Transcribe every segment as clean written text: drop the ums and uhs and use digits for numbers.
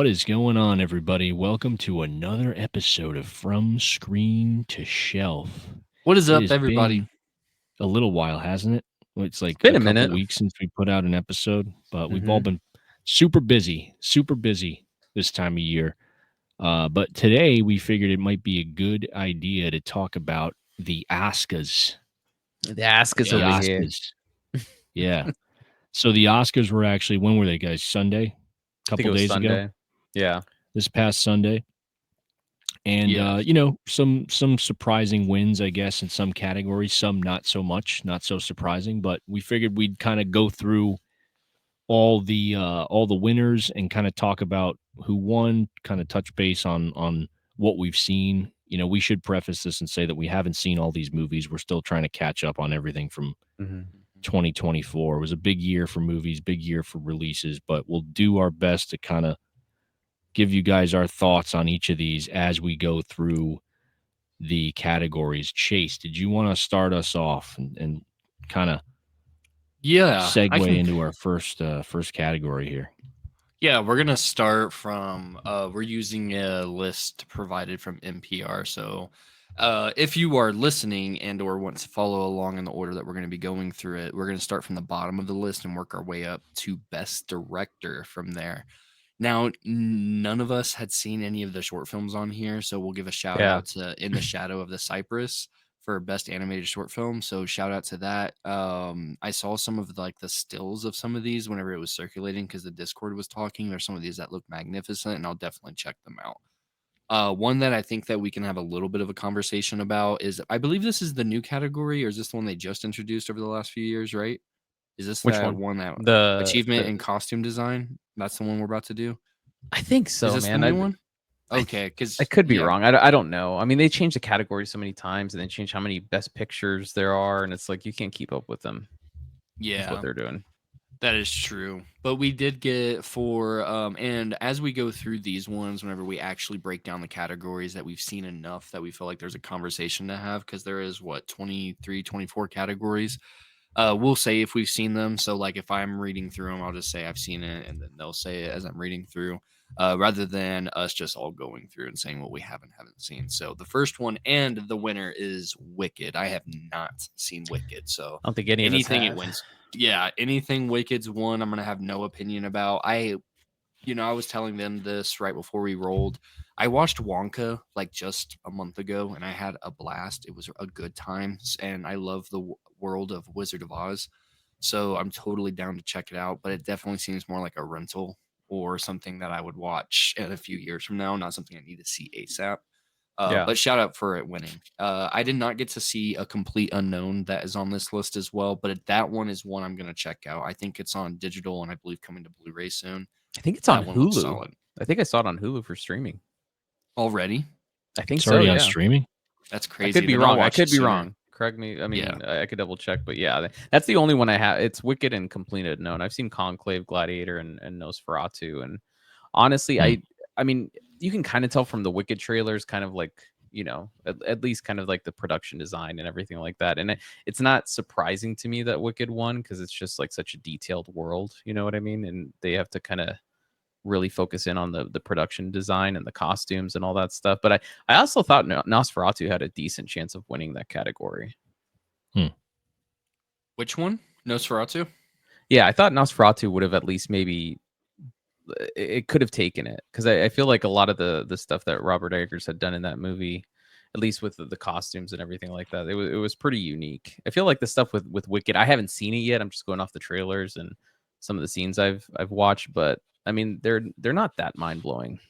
What is going on, everybody? Welcome to another episode of From Screen to Shelf. What is It up, has everybody? been a little while, hasn't it? It's It's like been a a couple minute. weeks since we put out an episode, but we've all hmm been super busy this time of year. But today we figured it might be a good idea to talk about the Oscars. The ask is The over Yes. here. Oscars. Yeah. So the Oscars were actually, when were they, guys? Sunday? A I think couple it was days ago? Sunday. Yeah. This past Sunday. And Yeah. some surprising wins, I guess, in some categories, some not so much, not so surprising, but we figured we'd kind of go through all the winners and kind of talk about who won, kind of touch base on what we've seen. We should preface this and say that we haven't seen all these movies. We're still trying to catch up on everything from hmm 2024. It was a big year for movies, big year for releases, but we'll do our best to kind of give you guys our thoughts on each of these as we go through the categories. Chase, did you want to start us off and kind of Yeah. I segue can. into our first category here? Yeah, we're gonna start from. We're using a list provided from NPR. So, if you are listening and or want to follow along in the order that we're going to be going through it, we're going to start from the bottom of the list and work our way up to Best Director from there. Now, none of us had seen any of the short films on here, so we'll give a shout Yeah. out to In the Shadow of the Cypress for best animated short film. So shout out to that. I saw some of the stills of some of these whenever it was circulating because the Discord was talking. There's some of these that look magnificent, and I'll definitely check them out. One that I think that we can have a little bit of a conversation about is I believe this is the new category, or is this the one they just introduced over the last few years, right? Is this Which that one? one that The achievement the in costume design? That's the one we're about to do. I think Is so, this the man. new one? I Okay, I because could be yeah, wrong. I don't know. I mean, they changed the category so many times, and they changed how many best pictures there are, and it's like you can't keep up with them with what yeah, they're doing. that is true. But we did get for and as we go through these ones, whenever we actually break down the categories that we've seen enough that we feel like there's a conversation to have, because there is what 23, 24 categories. We'll say if we've seen them. So like if I'm reading through them, I'll just say I've seen it, and then they'll say it as I'm reading through, rather than us just all going through and saying what we haven't seen. So the first one and the winner is Wicked. I have not seen Wicked, so I don't think any of us anything it have. wins. Yeah, anything Wicked's won, I'm gonna have no opinion about. I was telling them this right before we rolled. I watched Wonka like just a month ago and I had a blast. It was a good time and I love the world of Wizard of Oz. So I'm totally down to check it out, but it definitely seems more like a rental or something that I would watch in a few years from now, not something I need to see ASAP. Yeah. But shout out for it winning. I did not get to see A Complete Unknown that is on this list as well, but that one is one I'm going to check out. I think it's on digital and I believe coming to Blu-ray soon. I think it's on That one looks Hulu. solid. I think I saw it on Hulu for streaming. Already? I think It's so. already on Yeah. streaming. That's I crazy. could be Then I'll wrong. I watch it could be sooner. wrong. Correct me. I Yeah. mean, I could double check, but yeah, that's the only one I have. It's Wicked and Complete Unknown. I've seen Conclave, Gladiator, and Nosferatu, and honestly, Hmm. I mean, you can kind of tell from the Wicked trailers, kind of like at least kind of like the production design and everything like that. And it's not surprising to me that Wicked won because it's just like such a detailed world. You know what I mean? And they have to kind of really focus in on the production design and the costumes and all that stuff. But I also thought Nosferatu had a decent chance of winning that category. Which one? Nosferatu? Yeah, I thought Nosferatu would have at least maybe it could have taken it because I feel like a lot of the stuff that Robert Eggers had done in that movie, at least with the costumes and everything like that, it was pretty unique. I feel like the stuff with Wicked, I haven't seen it yet. I'm just going off the trailers and some of the scenes I've watched, but I mean they're not that mind blowing.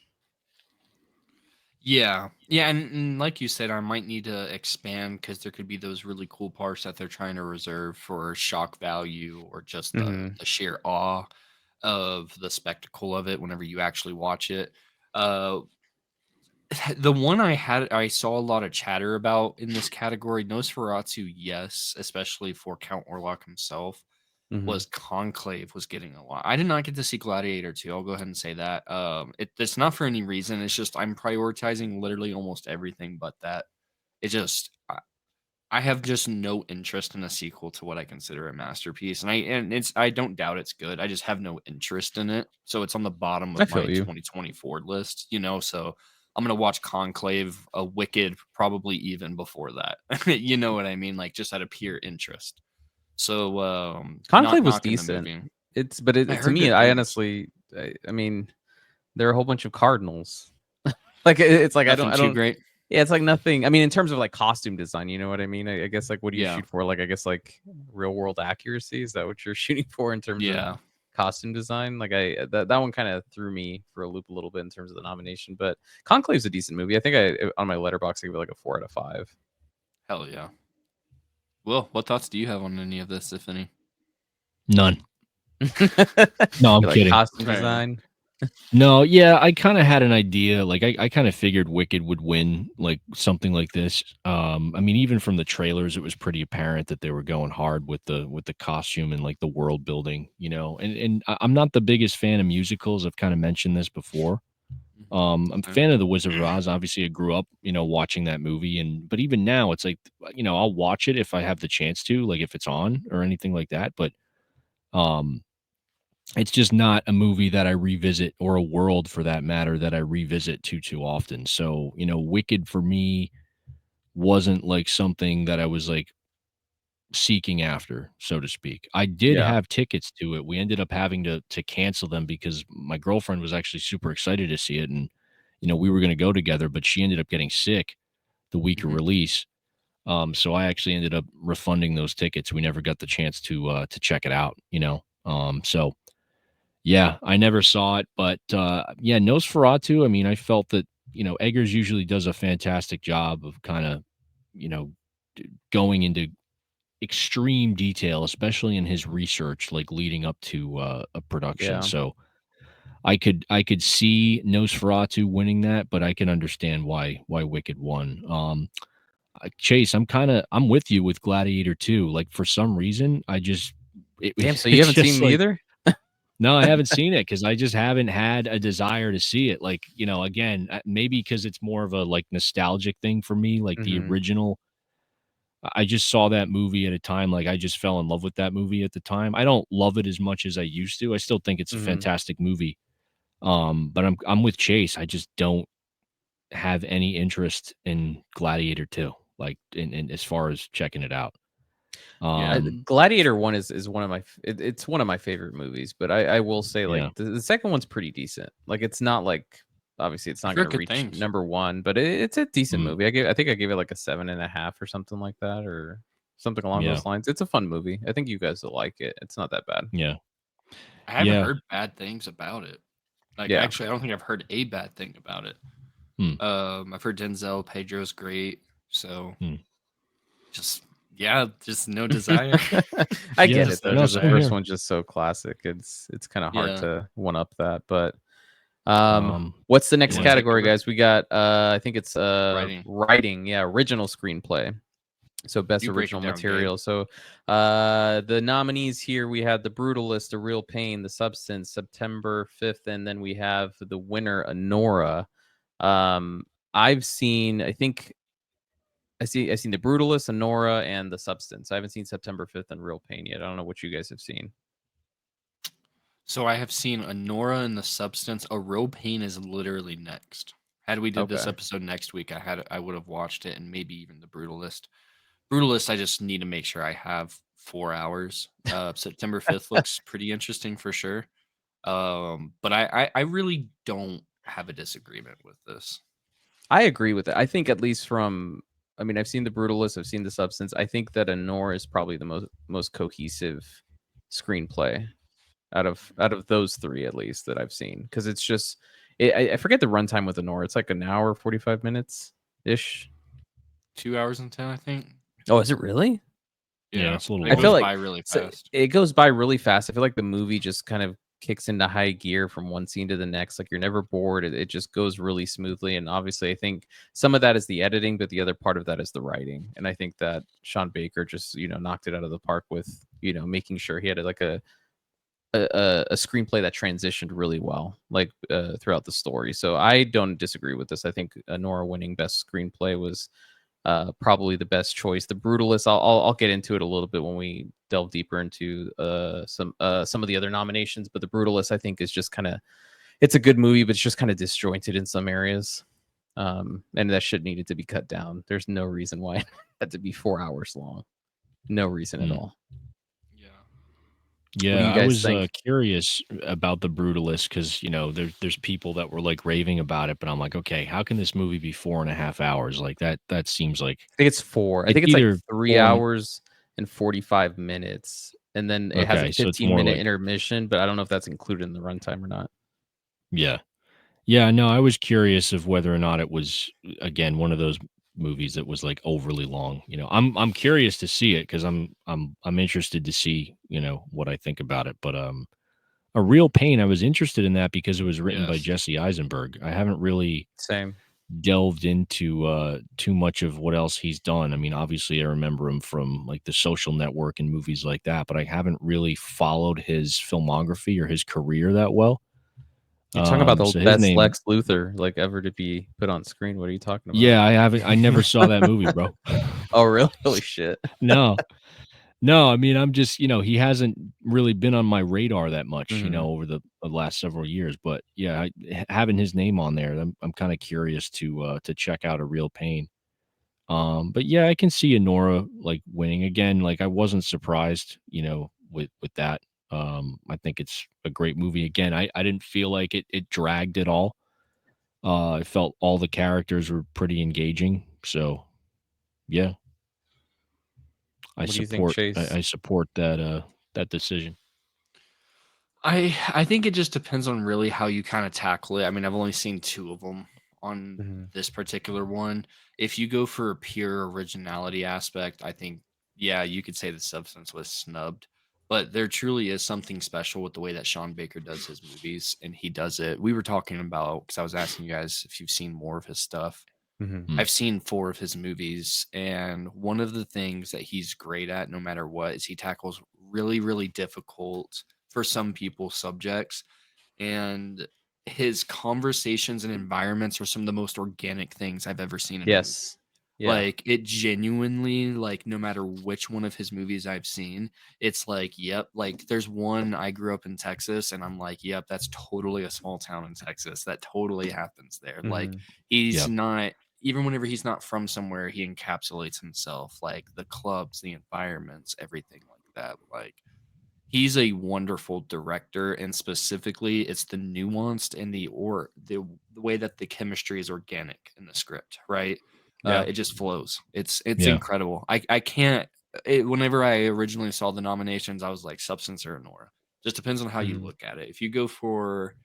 Yeah. Yeah. And like you said, I might need to expand because there could be those really cool parts that they're trying to reserve for shock value or just the sheer awe of the spectacle of it whenever you actually watch it. Uh, the one I saw a lot of chatter about in this category, Nosferatu, yes, especially for Count Orlok himself, was Conclave was getting a lot. I did not get to see Gladiator 2. I'll go ahead and say that. It's not for any reason. It's just I'm prioritizing literally almost everything but that. It just I have just no interest in a sequel to what I consider a masterpiece, and I don't doubt it's good. I just have no interest in it, so it's on the bottom I of my feel you. 2024 list. So I'm gonna watch Conclave, a Wicked, probably even before that. You know what I mean? Like just out of pure interest. So not Conclave was knocking the decent. movie. But I to heard me, good I things. honestly, I mean, there are a whole bunch of cardinals. Like it's like Nothing I too don't. great. Yeah, it's like nothing. I mean, in terms of like costume design, you know what I mean? I guess like what do you Yeah, shoot for? Like I guess like real world accuracy. Is that what you're shooting for in terms of yeah. costume design? Like that one kind of threw me for a loop a little bit in terms of the nomination. But Conclave's a decent movie. I think I on my letterbox I give it like a 4 out of 5. Hell yeah. Will, what thoughts do you have on any of this, if any? None. You're No, I'm like kidding. costume design. No, yeah, I kind of had an idea. Like, I kind of figured Wicked would win, like something like this. I mean, even from the trailers, it was pretty apparent that they were going hard with the costume and like the world building, And I'm not the biggest fan of musicals. I've kind of mentioned this before. I'm a Okay. fan of the Wizard of Oz. Obviously, I grew up, watching that movie, but even now, it's like, I'll watch it if I have the chance to, like if it's on or anything like that. But um, it's just not a movie that I revisit, or a world for that matter that I revisit too often. So, Wicked for me wasn't like something that I was like seeking after, so to speak. I did Yeah. have tickets to it. We ended up having to cancel them because my girlfriend was actually super excited to see it, and we were going to go together, but she ended up getting sick the week of Mhm. release. So I actually ended up refunding those tickets. We never got the chance to check it out. So yeah, I never saw it, but, yeah, Nosferatu, I mean, I felt that, Eggers usually does a fantastic job of kinda, you know, going into extreme detail, especially in his research, like, leading up to, a production, Yeah. so I could see Nosferatu winning that, but I can understand why Wicked won. Chase, I'm with you with Gladiator 2, like, for some reason, I just Damn. So you it's haven't seen just it like, either? no, I haven't seen it because I just haven't had a desire to see it. Like, again, maybe because it's more of a like nostalgic thing for me. Like the Hmm. original, I just saw that movie at a time. Like I just fell in love with that movie at the time. I don't love it as much as I used to. I still think it's a Hmm. fantastic movie. But I'm with Chase. I just don't have any interest in Gladiator 2, like in as far as checking it out. Yeah. Gladiator 1 is one of my it's one of my favorite movies, but I will say like Yeah. the second one's pretty decent. Like it's not like obviously it's I've not heard gonna good reach things. number one, but it's a decent Mm, movie. I think I gave it like a 7.5 or something like that, or something along yeah. those lines. It's a fun movie. I think you guys will like it. It's not that bad. Yeah. I haven't Yeah. heard bad things about it. Like, Yeah. actually, I don't think I've heard a bad thing about it. Mm, I've heard Denzel Pedro's great. So mm. just yeah, just no desire. I get Yeah. Just it no though, No, because the same first desire. here. one's just so classic. It's kind of hard Yeah. to one up that. But Um, what's the next Who yeah. wants to category, cover guys? We got I think it's writing? writing, yeah, original screenplay. So best You break original it down, Gabe. material. So the nominees here we had The Brutalist, A Real Pain, The Substance, September 5th, and then we have the winner, Honora. Um, I've seen, I think I've seen The Brutalist, Honora, and The Substance. I haven't seen September 5th and Real Pain yet. I don't know what you guys have seen. So I have seen Honora and the Substance. A Real Pain is literally next. Had we did this Okay. episode next week, I would have watched it and maybe even the Brutalist. Brutalist, I just need to make sure I have 4 hours. September 5th looks pretty interesting for sure. But I really don't have a disagreement with this. I agree with it. I think at least from I mean, I've seen The Brutalist, I've seen The Substance. I think that Honor is probably the most cohesive screenplay out of those three at least that I've seen, because it's just I forget the runtime with Honor. It's like an hour 45 minutes ish. 2 hours and 10, I think. Oh, is it really? Yeah, Yeah, it's a little it I feel goes long. like by really so fast. it goes by really fast. I feel like the movie just kind of kicks into high gear from one scene to the next. Like you're never bored. It just goes really smoothly. And obviously, I think some of that is the editing, but the other part of that is the writing. And I think that Sean Baker just knocked it out of the park with making sure he had like a screenplay that transitioned really well, like throughout the story. So I don't disagree with this. I think Nora winning best screenplay was probably the best choice. The Brutalist, I'll get into it a little bit when we delve deeper into some of the other nominations. But the Brutalist, I think, is just kind of, it's a good movie, but it's just kind of disjointed in some areas. And that shit needed to be cut down. There's no reason why it had to be 4 hours long. No reason at Mm. all. Yeah. What do Yeah, you I guys was think? curious about the Brutalist because there's people that were like raving about it, but I'm like, okay, how can this movie be 4.5 hours? Like that seems like I think it's 4. I it's think it's like either 3 4 and hours and 45 minutes, and then it has a okay, so it's 15 more minute like intermission, but I don't know if that's included in the runtime or not. yeah. Yeah, no, I was curious of whether or not it was again one of those movies that was like overly long. I'm curious to see it because I'm interested to see what I think about it. But A Real Pain, I was interested in that because it was written by Yes. Jesse Eisenberg. I haven't really Same. delved into too much of what else he's done. I mean, obviously, I remember him from like The Social Network and movies like that, but I haven't really followed his filmography or his career that well. You're talking about the So his best name Lex Luthor like ever to be put on screen. What are you talking about? Yeah, I haven't I never saw that movie, bro. Oh, really? Holy shit. No. No, I mean, I'm just he hasn't really been on my radar that much, Mhm. over the last several years, but yeah, having his name on there, I'm kinda curious to check out A Real Pain. But yeah, I can see Anora, like, winning again, like, I wasn't surprised, with that. I think it's a great movie. Again, I didn't feel like it dragged at all. I felt all the characters were pretty engaging, so yeah. I What do you think, support Chase? I support that decision. I think it just depends on really how you kind of tackle it. I mean, I've only seen two of them on Mhm. this particular one. If you go for a pure originality aspect, I think yeah, you could say the substance was snubbed. But there truly is something special with the way that Sean Baker does his movies, and he does it. We were talking about because I was asking you guys if you've seen more of his stuff. Mhm. Mm, I've seen four of his movies, and one of the things that he's great at, no matter what, is he tackles really, really difficult for some people subjects. And his conversations and environments are some of the most organic things I've ever seen in a movie. Yes. Yeah. Like it genuinely, like no matter which one of his movies I've seen, it's like, yep, like there's one I grew up in Texas and I'm like, yep, that's totally a small town in Texas. That totally happens there. Like Mhm. he's yeah, not even whenever he's not from somewhere, he encapsulates himself, like the clubs, the environments, everything like that. Like he's a wonderful director, and specifically, it's the nuanced and the way that the chemistry is organic in the script, right? Yeah. It just flows. It's yeah, incredible. I can't. Whenever I originally saw the nominations, I was like Substance or Nora. Just depends on how you Mhm. look at it. If you go for,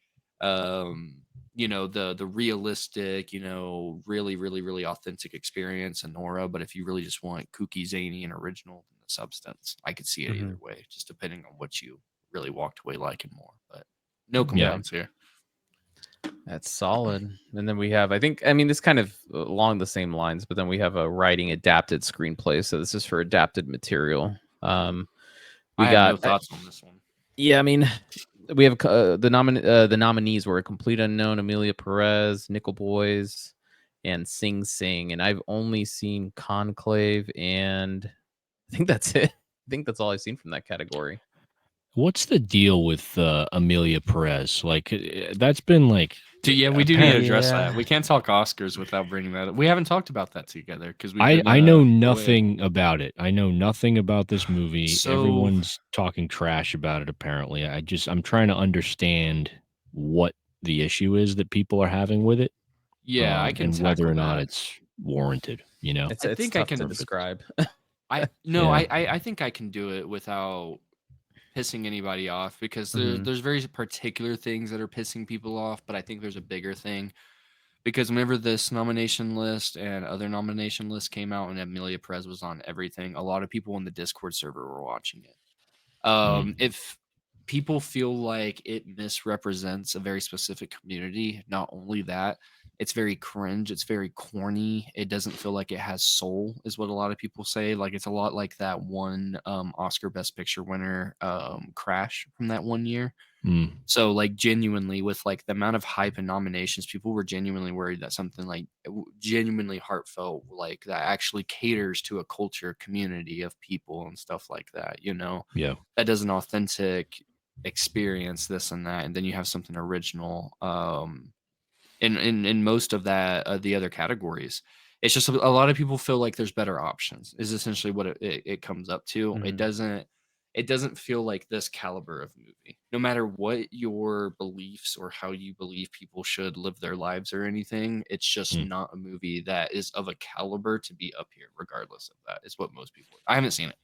um, the realistic, really really really authentic experience, and Nora. But if you really just want kooky, zany, and original, then the Substance. I could see it either Mhm. way, just depending on what you really walked away liking more. But no Yeah. complaints here. That's solid. And then we have, I mean, this kind of along the same lines, but then we have a writing adapted screenplay. So this is for adapted material. We I have got, no thoughts on this one. yeah, I mean, we have the nominees were Complete Unknown, Amelia Perez, Nickel Boys, and Sing Sing. And I've only seen Conclave, and I think that's it. I think that's all I've seen from that category. What's the deal with Amelia Perez? Like that's been like Yeah, we do need to apparent. address that. Yeah. We can't talk Oscars without bringing that up. We haven't talked about that together because we've I been I know away. nothing about it. I know nothing about this movie. So Everyone's talking trash about it. Apparently, I'm trying to understand what the issue is that people are having with it, yeah, I can and whether tackle or not that. it's warranted. You know? It's I it's think I tough to can. describe. I no, Yeah. I think I can do it without pissing anybody off because Mhm. there's very particular things that are pissing people off, but I think there's a bigger thing because whenever this nomination list and other nomination lists came out and Amelia Perez was on everything, a lot of people in the Discord server were watching it. Mm, If people feel like it misrepresents a very specific community, not only that, it's very cringe, it's very corny, it doesn't feel like it has soul, is what a lot of people say. Like it's a lot like that one Oscar Best Picture winner, Crash from that one year. So like genuinely with like the amount of hype and nominations, people were genuinely worried that something like genuinely heartfelt, like that actually caters to a culture community of people and stuff like that, Yeah. that does an authentic experience, this and that, and then you have something original. In most of that, the other categories, it's just a lot of people feel like there's better options is essentially what it comes up to. It doesn't feel like this caliber of movie, no matter what your beliefs or how you believe people should live their lives or anything. It's just Mm. not a movie that is of a caliber to be up here regardless of that, is what most people. I haven't seen it.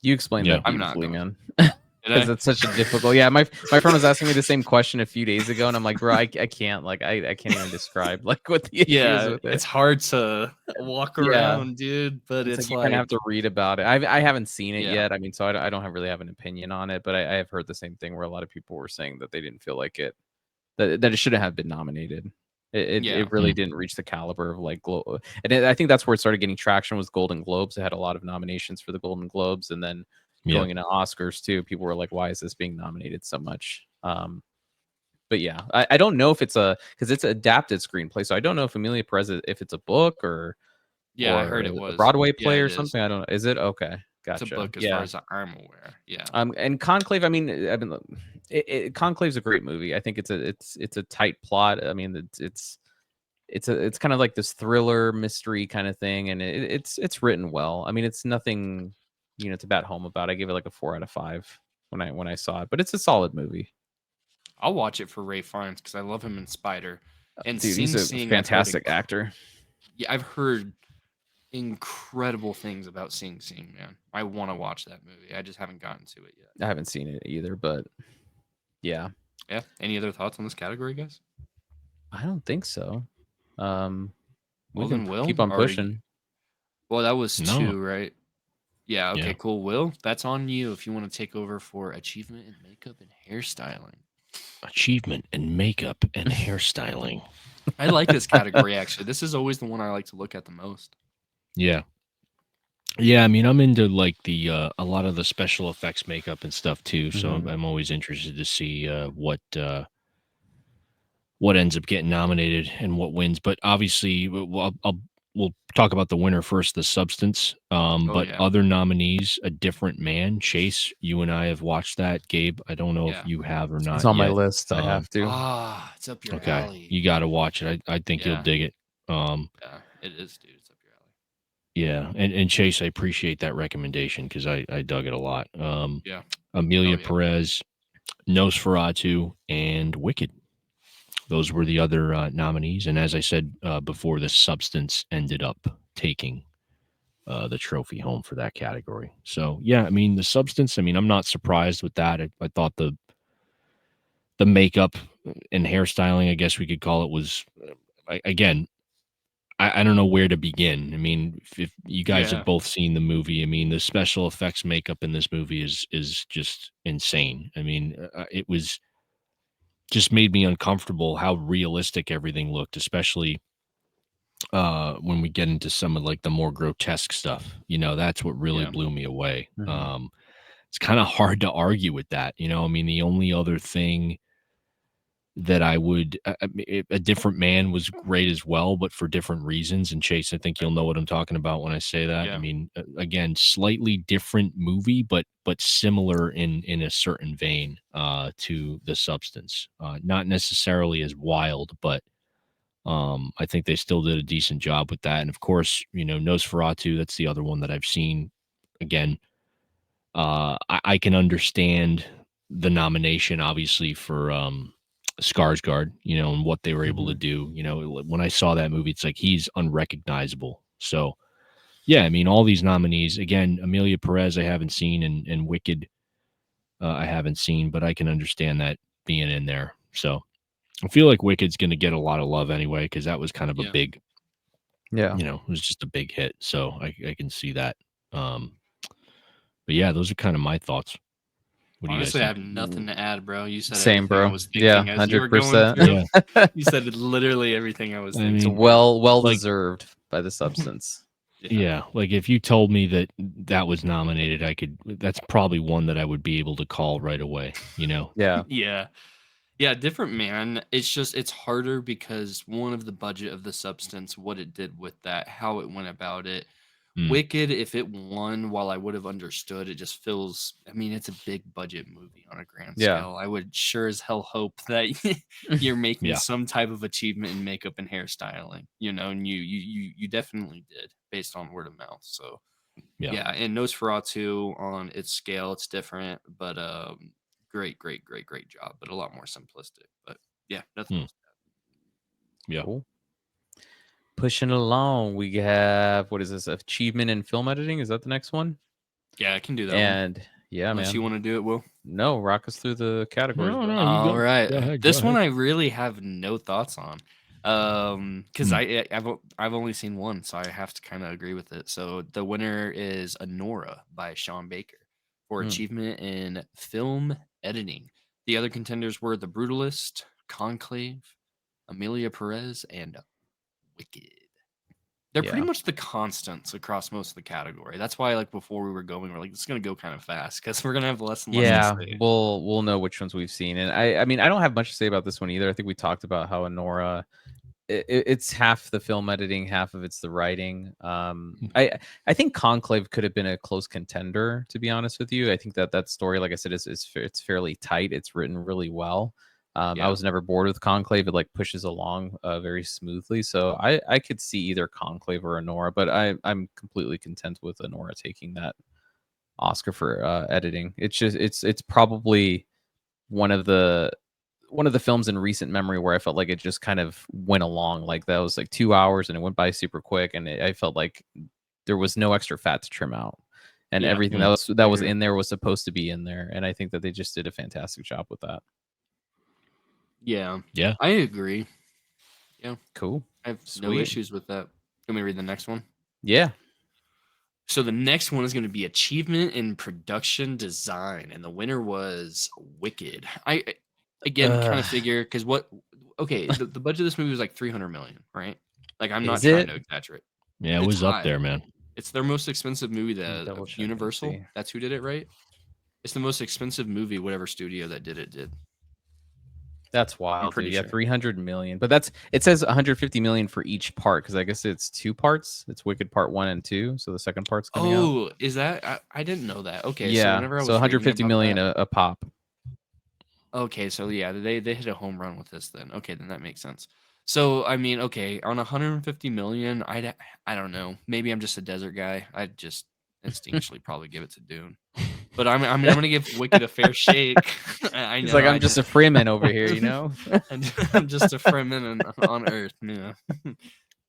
You explained Yeah. that I'm not beautifully, gonna. man. Did Because I? it's such a difficult. Yeah, my friend was asking me the same question a few days ago, and I'm like, bro, I can't like I can't even describe like what the issue is Yeah, with it. it's hard to walk Yeah. around, dude, but It's it's like you kind of have to read about it. I haven't seen it Yeah. yet. I mean, so I don't really have an opinion on it, but I have heard the same thing where a lot of people were saying that they didn't feel like that it shouldn't have been nominated. It really didn't reach the caliber of like I think that's where it started getting traction was Golden Globes. It had a lot of nominations for the Golden Globes, and then going into Oscars too. People were like, why is this being nominated so much? But yeah, I don't know if it's because it's an adapted screenplay, so I don't know if Amelia Perez if it's a book or Yeah, I heard it a was. Broadway Yeah, play it or is. something. I don't know. Is it okay? It's a Gotcha. book as far Yeah. as I'm aware. Yeah. And Conclave. I mean, Conclave's a great movie. I think it's a tight plot. I mean, it's kind of like this thriller mystery kind of thing, and it's written well. I mean, it's nothing to bat home about. I gave it like a 4 out of 5 when I saw it, but it's a solid movie. I'll watch it for Ray Fiennes because I love him in Spider. And Dude, he's a fantastic actor. Yeah, I've heard incredible things about Sing Sing, man. I want to watch that movie. I just haven't gotten to it yet. I haven't seen it either, but yeah. Yeah. Any other thoughts on this category, guys? I don't think so. We Well, can then, Will, keep on pushing. Well, that was No. 2, right? Yeah. Okay. Yeah. Cool. Will, that's on you if you want to take over for achievement in makeup and hairstyling. Achievement in makeup and hairstyling. I like this category actually. This is always the one I like to look at the most. Yeah. Yeah, I mean, I'm into like the a lot of the special effects makeup and stuff too. So I'm always interested to see what ends up getting nominated and what wins. But obviously, we'll talk about the winner first, The Substance. But yeah. other nominees, A Different Man. Chase, you and I have watched that. Gabe, I don't know if Yeah. you have or not. It's on my yet. list. I have to. It's up your Okay, alley. you got to watch it. I think you'll Yeah. dig it. Yeah, it is, dude. It's up your alley. Yeah, and Chase, I appreciate that recommendation because I dug it a lot. Yeah. Amelia Oh, yeah. Perez, Nosferatu, and Wicked. Those were the other nominees. And as I said before, The Substance ended up taking the trophy home for that category. So, yeah, I mean, The Substance, I mean, I'm not surprised with that. I thought the makeup and hairstyling, I guess we could call it, was, again, I don't know where to begin. I mean, if you guys have both seen the movie, I mean, the special effects makeup in this movie is just insane. I mean, it was just made me uncomfortable how realistic everything looked, especially when we get into some of like the more grotesque stuff. That's what really blew me away. It's kind of hard to argue with that. I mean, the only other thing that I would A Different Man was great as well, but for different reasons. And Chase, I think you'll know what I'm talking about when I say that. Yeah. I mean, again, slightly different movie, but similar in a certain vein to The Substance. Not necessarily as wild, but I think they still did a decent job with that. And of course, Nosferatu, that's the other one that I've seen. Again, I can understand the nomination, obviously, for Skarsgård, and what they were able to do. When I saw that movie, it's like he's unrecognizable. So, yeah, I mean, all these nominees, again, Amelia Perez, I haven't seen, and Wicked, I haven't seen, but I can understand that being in there. So, I feel like Wicked's going to get a lot of love anyway, because that was kind of a big, it was just a big hit. So, I can see that. But yeah, those are kind of my thoughts. What do you guys Honestly, I think? have nothing to add, bro. You said Same, everything I bro. was Yeah, thinking as you were going 100%. through. You said literally everything I was thinking. It's well deserved by The Substance. Yeah, like if you told me that that was nominated, that's probably one that I would be able to call right away, Yeah. Yeah. Yeah, different man. It's just it's harder because one of the budget of the substance, what it did with that, how it went about it. Mm, Wicked, if it won, while I would have understood, it just feels. I mean, it's a big budget movie on a grand Yeah. scale. I would sure as hell hope that you're making yeah, some type of achievement in makeup and hairstyling. And you definitely did based on word of mouth. So yeah. yeah, and Nosferatu on its scale, it's different, but great, great, great, great job, but a lot more simplistic. But yeah, nothing Mm, else. yeah. Cool. Pushing along, we have what is this? Achievement in film editing? Is that the next one? Yeah, I can do that one. And yeah, Unless you man. want to do it, Will. No, rock us through the categories, No, bro. no, you All go. right. Go ahead. Go This one ahead. I really have no thoughts on. Because Mm, I've only seen one, so I have to kind of agree with it. So the winner is Anora by Sean Baker for Mm, achievement in film editing. The other contenders were The Brutalist, Conclave, Amelia Perez, and Wicked. They're pretty yeah. much the constants across most of the category. That's why, like before we were going, we're like, it's gonna go kind of fast because we're gonna have less and less to Yeah, say. we'll know which ones we've seen. And I mean, I don't have much to say about this one either. I think we talked about how Honora it's half the film editing, half of it's the writing. mm, I think Conclave could have been a close contender, to be honest with you. I think that story, like I said, it's fairly tight. It's written really well. I Yeah. was never bored with Conclave. It like pushes along very smoothly. So I could see either Conclave or Honora, but I'm completely content with Honora taking that Oscar for editing. It's probably one of the films in recent memory where I felt like it just kind of went along. Like that was like 2 hours and it went by super quick, and I felt like there was no extra fat to trim out, and Yeah. everything mm, that was Fair. in there was supposed to be in there. And I think that they just did a fantastic job with that. Yeah. yeah. I agree. Yeah. Cool. I have no Sweet. issues with that. Let me read the next one. Yeah. So the next one is going to be achievement in production design, and the winner was Wicked. Again kind of figure because the budget of this movie was like 300 million, right? Like I'm not Is trying it? to exaggerate. Yeah, it It's was up high. there, man. It's their most expensive movie. Let me The double check and Universal. see. That's who did it, right? It's the most expensive movie. Whatever studio that did it did. That's I'm wild, dude. pretty Yeah, sure. 300 million. But it says 150 million for each part because I guess it's two parts. It's Wicked Part 1 and 2, so the second part's coming out. Oh, is that? I didn't know that. Okay, so Yeah, whenever I so was reading 150 about million that, a pop. okay, so yeah, they hit a home run with this then. Okay, then that makes sense. So I mean, okay, on 150 million, I don't know. Maybe I'm just a desert guy. I'd just instinctually probably give it to Dune. But I mean, I'm gonna give Wicked a fair shake. I He's know. like, I'm just a Freeman over here, you know? I'm just a Fremen on Earth. Yeah,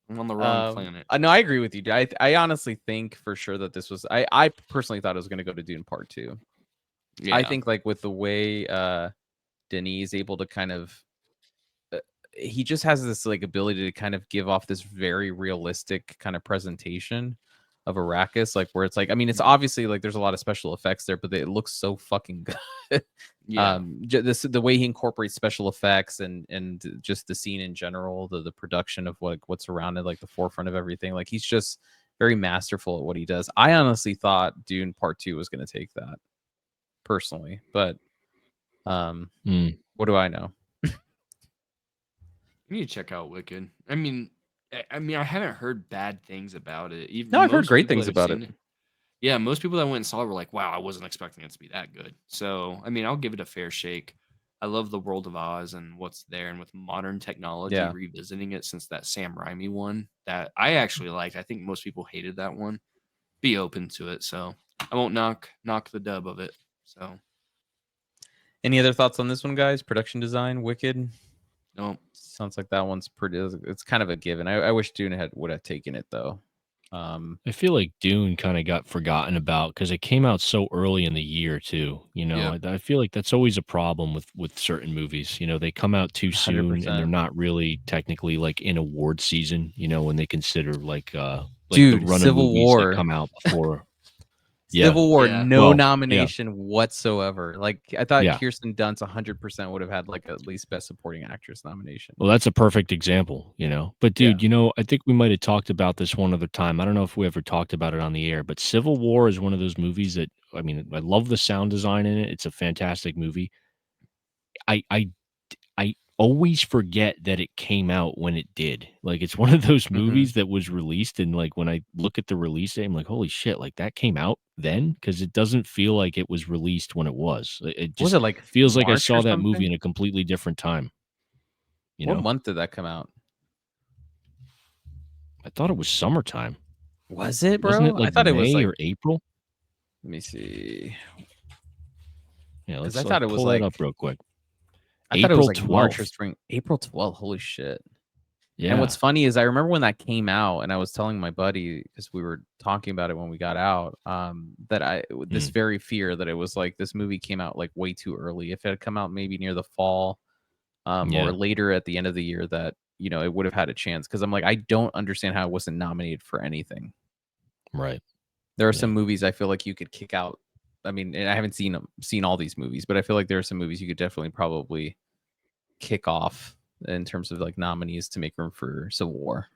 I'm on the wrong planet. No, I agree with you, dude. I honestly think for sure that this was I personally thought it was going to go to Dune Part 2. I Yeah, think like with the way Denis is able to kind of he just has this like ability to kind of give off this very realistic kind of presentation of Arrakis, like where it's like, I mean, it's Mhm. obviously like there's a lot of special effects there, but it looks so fucking good. yeah, The way he incorporates special effects and just the scene in general, the production of what's around it, like the forefront of everything, like he's just very masterful at what he does. I honestly thought Dune Part 2 was going to take that personally, but Mm. what do I know? you need to check out Wicked. I mean, I haven't heard bad things about it. No, Even I've heard most great people things that have about it. seen it. Yeah, most people that went and saw it were like, "Wow, I wasn't expecting it to be that good." So, I mean, I'll give it a fair shake. I love the world of Oz and what's there, and with modern technology, Yeah. revisiting it since that Sam Raimi one that I actually liked. I think most people hated that one. Be open to it, so I won't knock the dub of it. So, Any other thoughts on this one, guys? Production design, Wicked. no, Sounds like that one's pretty. It's kind of a given. I wish Dune would have taken it though. I feel like Dune kind of got forgotten about because it came out so early in the year too. yeah, I feel like that's always a problem with certain movies. They come out too Hundred soon and they're percent, not really technically like in award season. When they consider like the dude. run of Civil movies that War. come out before. Yeah. Civil War, Yeah. no Well, yeah. nomination whatsoever. Like I thought Yeah. Kirsten Dunst 100% would have had like at least Best Supporting Actress nomination. Well, that's a perfect example, you know? But Yeah. dude, you know, I think we might have talked about this one other time. I don't know if we ever talked about it on the air, but Civil War is one of those movies that I mean, I love the sound design in it. It's a fantastic movie. I I I always forget that it came out when it did. Like it's one of those Mhm. movies that was released and like when I look at the release date, I'm like, "Holy shit, like that came out then?" Cuz it doesn't feel like it was released when it was. It Was just it like feels like I March or saw that movie something? in a completely different time, you What know? month did that come out? I thought it was summertime. Was it, Wasn't it bro? I like thought it was May like or April? let me see. Yeah, 'Cause I let's thought it was pull that up like real quick. I thought it was April like March or 12th. spring. April 12th. Holy shit. And what's Yeah. funny is I remember when that came out and I was telling my buddy because we were talking about it when we got out, that this Mm, very fear that it was like this movie came out like way too early. If it had come out maybe near the fall, or yeah, later at the end of the year, that it would have had a chance. Because I'm like, I don't understand how it wasn't nominated for anything. right. There are Yeah. some movies I feel like you could kick out. I mean, and I haven't seen all these movies, but I feel like there are some movies you could definitely probably kick off in terms of like nominees to make room for Civil War.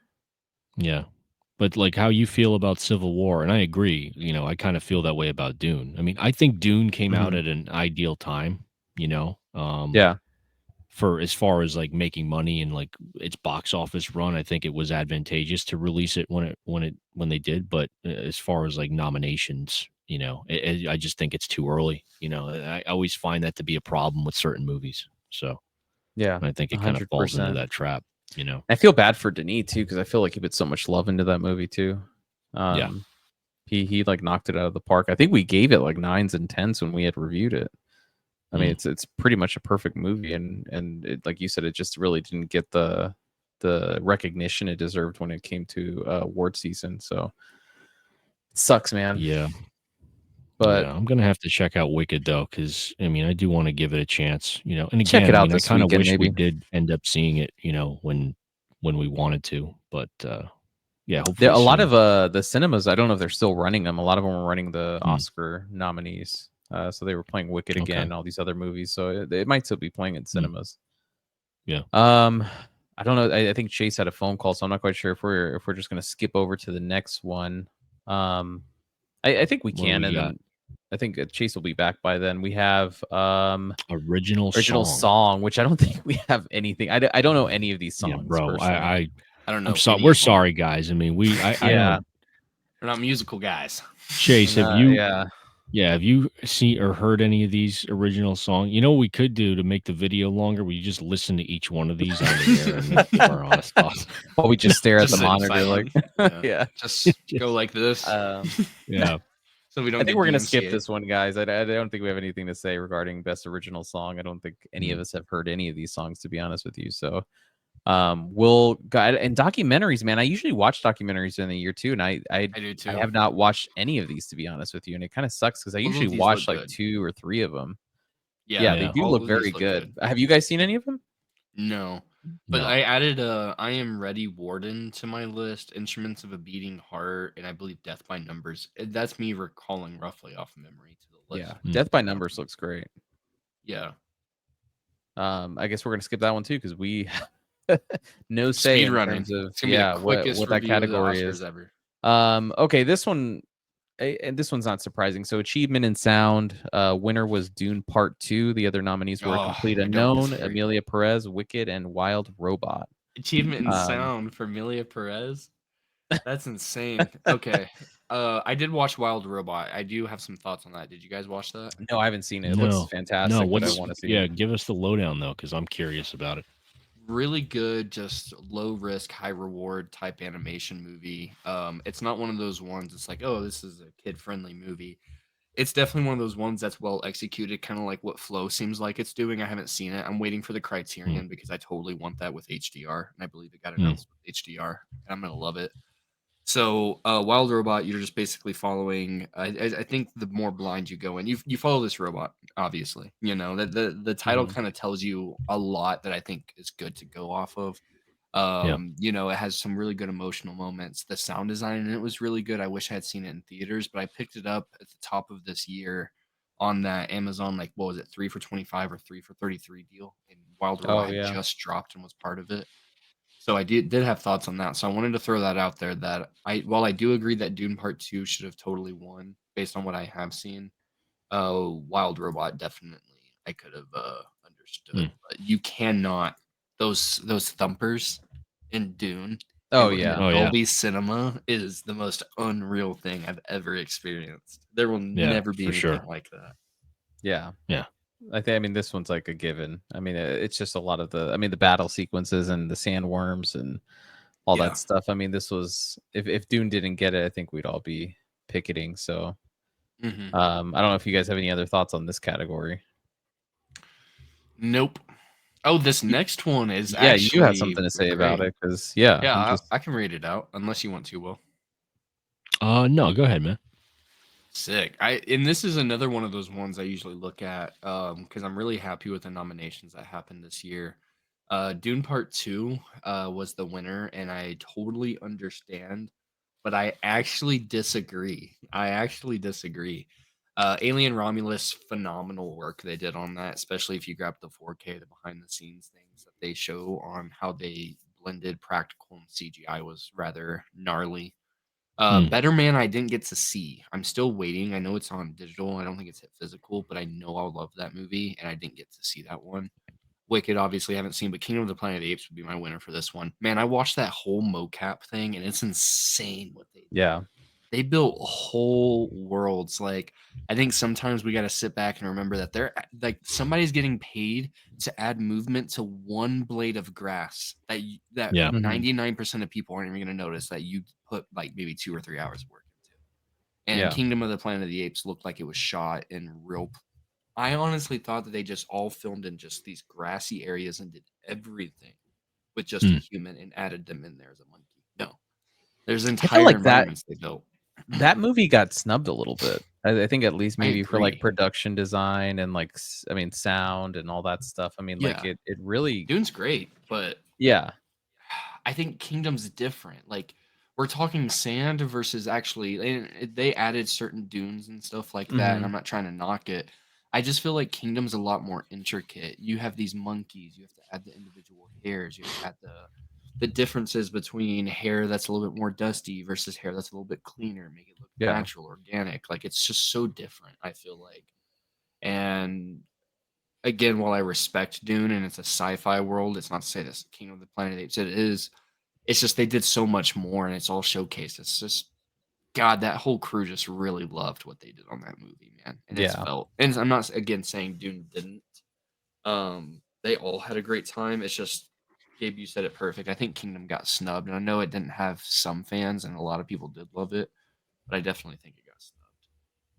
Yeah. But like how you feel about Civil War, and I agree, you know, I kind of feel that way about Dune. I mean, I think Dune came out Mhm. at an ideal time, you know, Yeah. for as far as like making money and like its box office run. I think it was advantageous to release it when they did. But as far as like nominations, you know, I just think it's too early. You know, I always find that to be a problem with certain movies. So Yeah. I think it kind of falls into 100%. that trap, you know. I feel bad for Denis too because I feel like he put so much love into that movie too. Yeah. Um, he like knocked it out of the park. I think we gave it like 9s and 10s when we had reviewed it. I mean, Mm, it's pretty much a perfect movie, and it, like you said, it just really didn't get the recognition it deserved when it came to award season. So sucks, man. yeah. But Yeah, I'm gonna have to check out Wicked though, because I mean, I do want to give it a chance, you know. And check again, it I out mean, I this kind of weekend, wish we maybe. did end up seeing it, you know, when we wanted to, but yeah, There hopefully a lot soon. of the cinemas. I don't know if they're still running them. A lot of them were running the Mm, Oscar nominees. So they were playing Wicked okay. again, all these other movies. So it might still be playing in Mm, cinemas. yeah. Um, I don't know. I think Chase had a phone call, so I'm not quite sure if we're just gonna skip over to the next one. Um, I think we What do can, we and got? then I think Chase will be back by then. We have Original original song. song, which I don't think we have anything. I don't know any of these Yeah, songs bro. personally. I don't I'm know sorry. any We're of them. sorry, guys. I mean, I Yeah, don't. They're not musical guys. Chase, have no, you? yeah. Yeah, have you seen or heard any of these original songs? You know what we could do to make the video longer? We just listen to each one of these on the air and then give our honest thoughts. While we just stare at Just the sit in monitor, like, silence. Yeah. yeah. Just go Just like this. Um, yeah. So we I don't think get we're gonna skip DMCA. this one, guys. I don't think we have anything to say regarding best original song. I don't think any of Mm, us have heard any of these songs, to be honest with you. So, we'll guide and documentaries, man. I usually watch documentaries in the year too, and I do I too. have not watched any of these, to be honest with you, and it kind of sucks because I All usually of these look watch like good. 2 or 3 of them. Yeah, Yeah, they yeah. do all look of very these look good. good. Have you guys seen any of them? No. But No. I added I Am Ready Warden to my list, Instruments of a Beating Heart, and I believe Death by Numbers. That's me recalling roughly off memory to the Yeah, list. Mm, Death by Numbers okay. looks great. Yeah. I guess we're gonna skip that one too because we no say Speed in running. terms of It's gonna be the quickest what that review of the category Oscars is. ever. Okay, this one and this one's not surprising. So achievement in sound, winner was Dune Part 2. The other nominees were Oh, Complete I don't Unknown, disagree. Amelia Perez, Wicked, and Wild Robot. Achievement in Um, sound for Amelia Perez. That's insane. Okay. I did watch Wild Robot. I do have some thoughts on that. Did you guys watch that? no, I haven't seen it. It looks No. No, fantastic, but I what's want to see it. yeah, give us the lowdown though, because I'm curious about it. Really good, just low risk, high reward type animation movie. It's not one of those ones. It's like, oh, this is a kid friendly movie. It's definitely one of those ones that's well executed, kind of like what Flow seems like it's doing. I haven't seen it. I'm waiting for the Mm, Criterion because I totally want that with HDR, and I believe it got mm, announced with HDR. And I'm gonna love it. So, Wild Robot, you're just basically following. I think the more blind you go in, you follow this robot. Obviously, you know that the title Mhm. kind of tells you a lot that I think is good to go off of. It has some really good emotional moments. The sound design in it was really good. I wish I had seen it in theaters, but I picked it up at the top of this year on that Amazon, like what was it, 3 for $25 or 3 for $33 deal. And Wild Robot Oh had yeah. just dropped and was part of it. So I did have thoughts on that. So I wanted to throw that out there that while I do agree that Dune Part 2 should have totally won based on what I have seen, Wild Robot definitely I could have understood. But you cannot those thumpers in Dune Oh in the yeah. Oh yeah. Dolby Cinema is the most unreal thing I've ever experienced. There will Yeah, never be for anything sure. like that. Yeah. Yeah. I mean, this one's like a given. I mean, it's just a lot of the battle sequences and the sandworms and all Yeah. that stuff. I mean, this was if Dune didn't get it, I think we'd all be picketing. So, Hmm. I don't know if you guys have any other thoughts on this category. Nope. Oh, this next one is Yeah, you have actually something to say about great. it because yeah, Yeah, I'm just I can read it out unless you want to, Will. No, go ahead, man. Sick. And this is another one of those ones I usually look at because I'm really happy with the nominations that happened this year. Dune Part 2 was the winner, and I totally understand, but I actually disagree. Alien Romulus, phenomenal work they did on that, especially if you grab the 4K, the behind the scenes things that they show on how they blended practical and CGI was rather gnarly. Hmm. Better Man, I didn't get to see. I'm still waiting. I know it's on digital. I don't think it's hit physical, but I know I'll love that movie, and I didn't get to see that one. Wicked, obviously, haven't seen, but Kingdom of the Planet of the Apes would be my winner for this one. Man, I watched that whole mocap thing, and it's insane what they did. yeah. They built whole worlds. Like, I think sometimes we got to sit back and remember that they're like somebody's getting paid to add movement to one blade of grass that Yeah. 99% of people aren't even going to notice that you put like maybe 2 or 3 hours of work into. And Yeah. Kingdom of the Planet of the Apes looked like it was shot in real. I honestly thought that they just all filmed in just these grassy areas and did everything with just a Hmm. human and added them in there as a monkey. No, there's I feel entire like that environments they built. that movie got snubbed a little bit. I think at least I maybe for like agree. production design and like I mean sound and all that stuff. I mean, like Yeah, it really Dune's great, but yeah. I think Kingdom's different. Like we're talking sand versus actually, they added certain dunes and stuff like that. And Hmm. I'm not trying to knock it. I just feel like Kingdom's a lot more intricate. You have these monkeys. You have to add the individual hairs. You have to add the differences between hair that's a little bit more dusty versus hair that's a little bit cleaner. Make it look Yeah. natural, organic. Like it's just so different. I feel like, and again, while I respect Dune and it's a sci-fi world, it's not to say this King of the Planet of the Apes. It is. It's just they did so much more, and it's all showcased. It's just God, that whole crew just really loved what they did on that movie, man. And it's Yeah. felt. And I'm not again saying Dune didn't. They all had a great time. It's just Gabe, you said it perfect. I think Kingdom got snubbed, and I know it didn't have some fans, and a lot of people did love it, but I definitely think it got snubbed.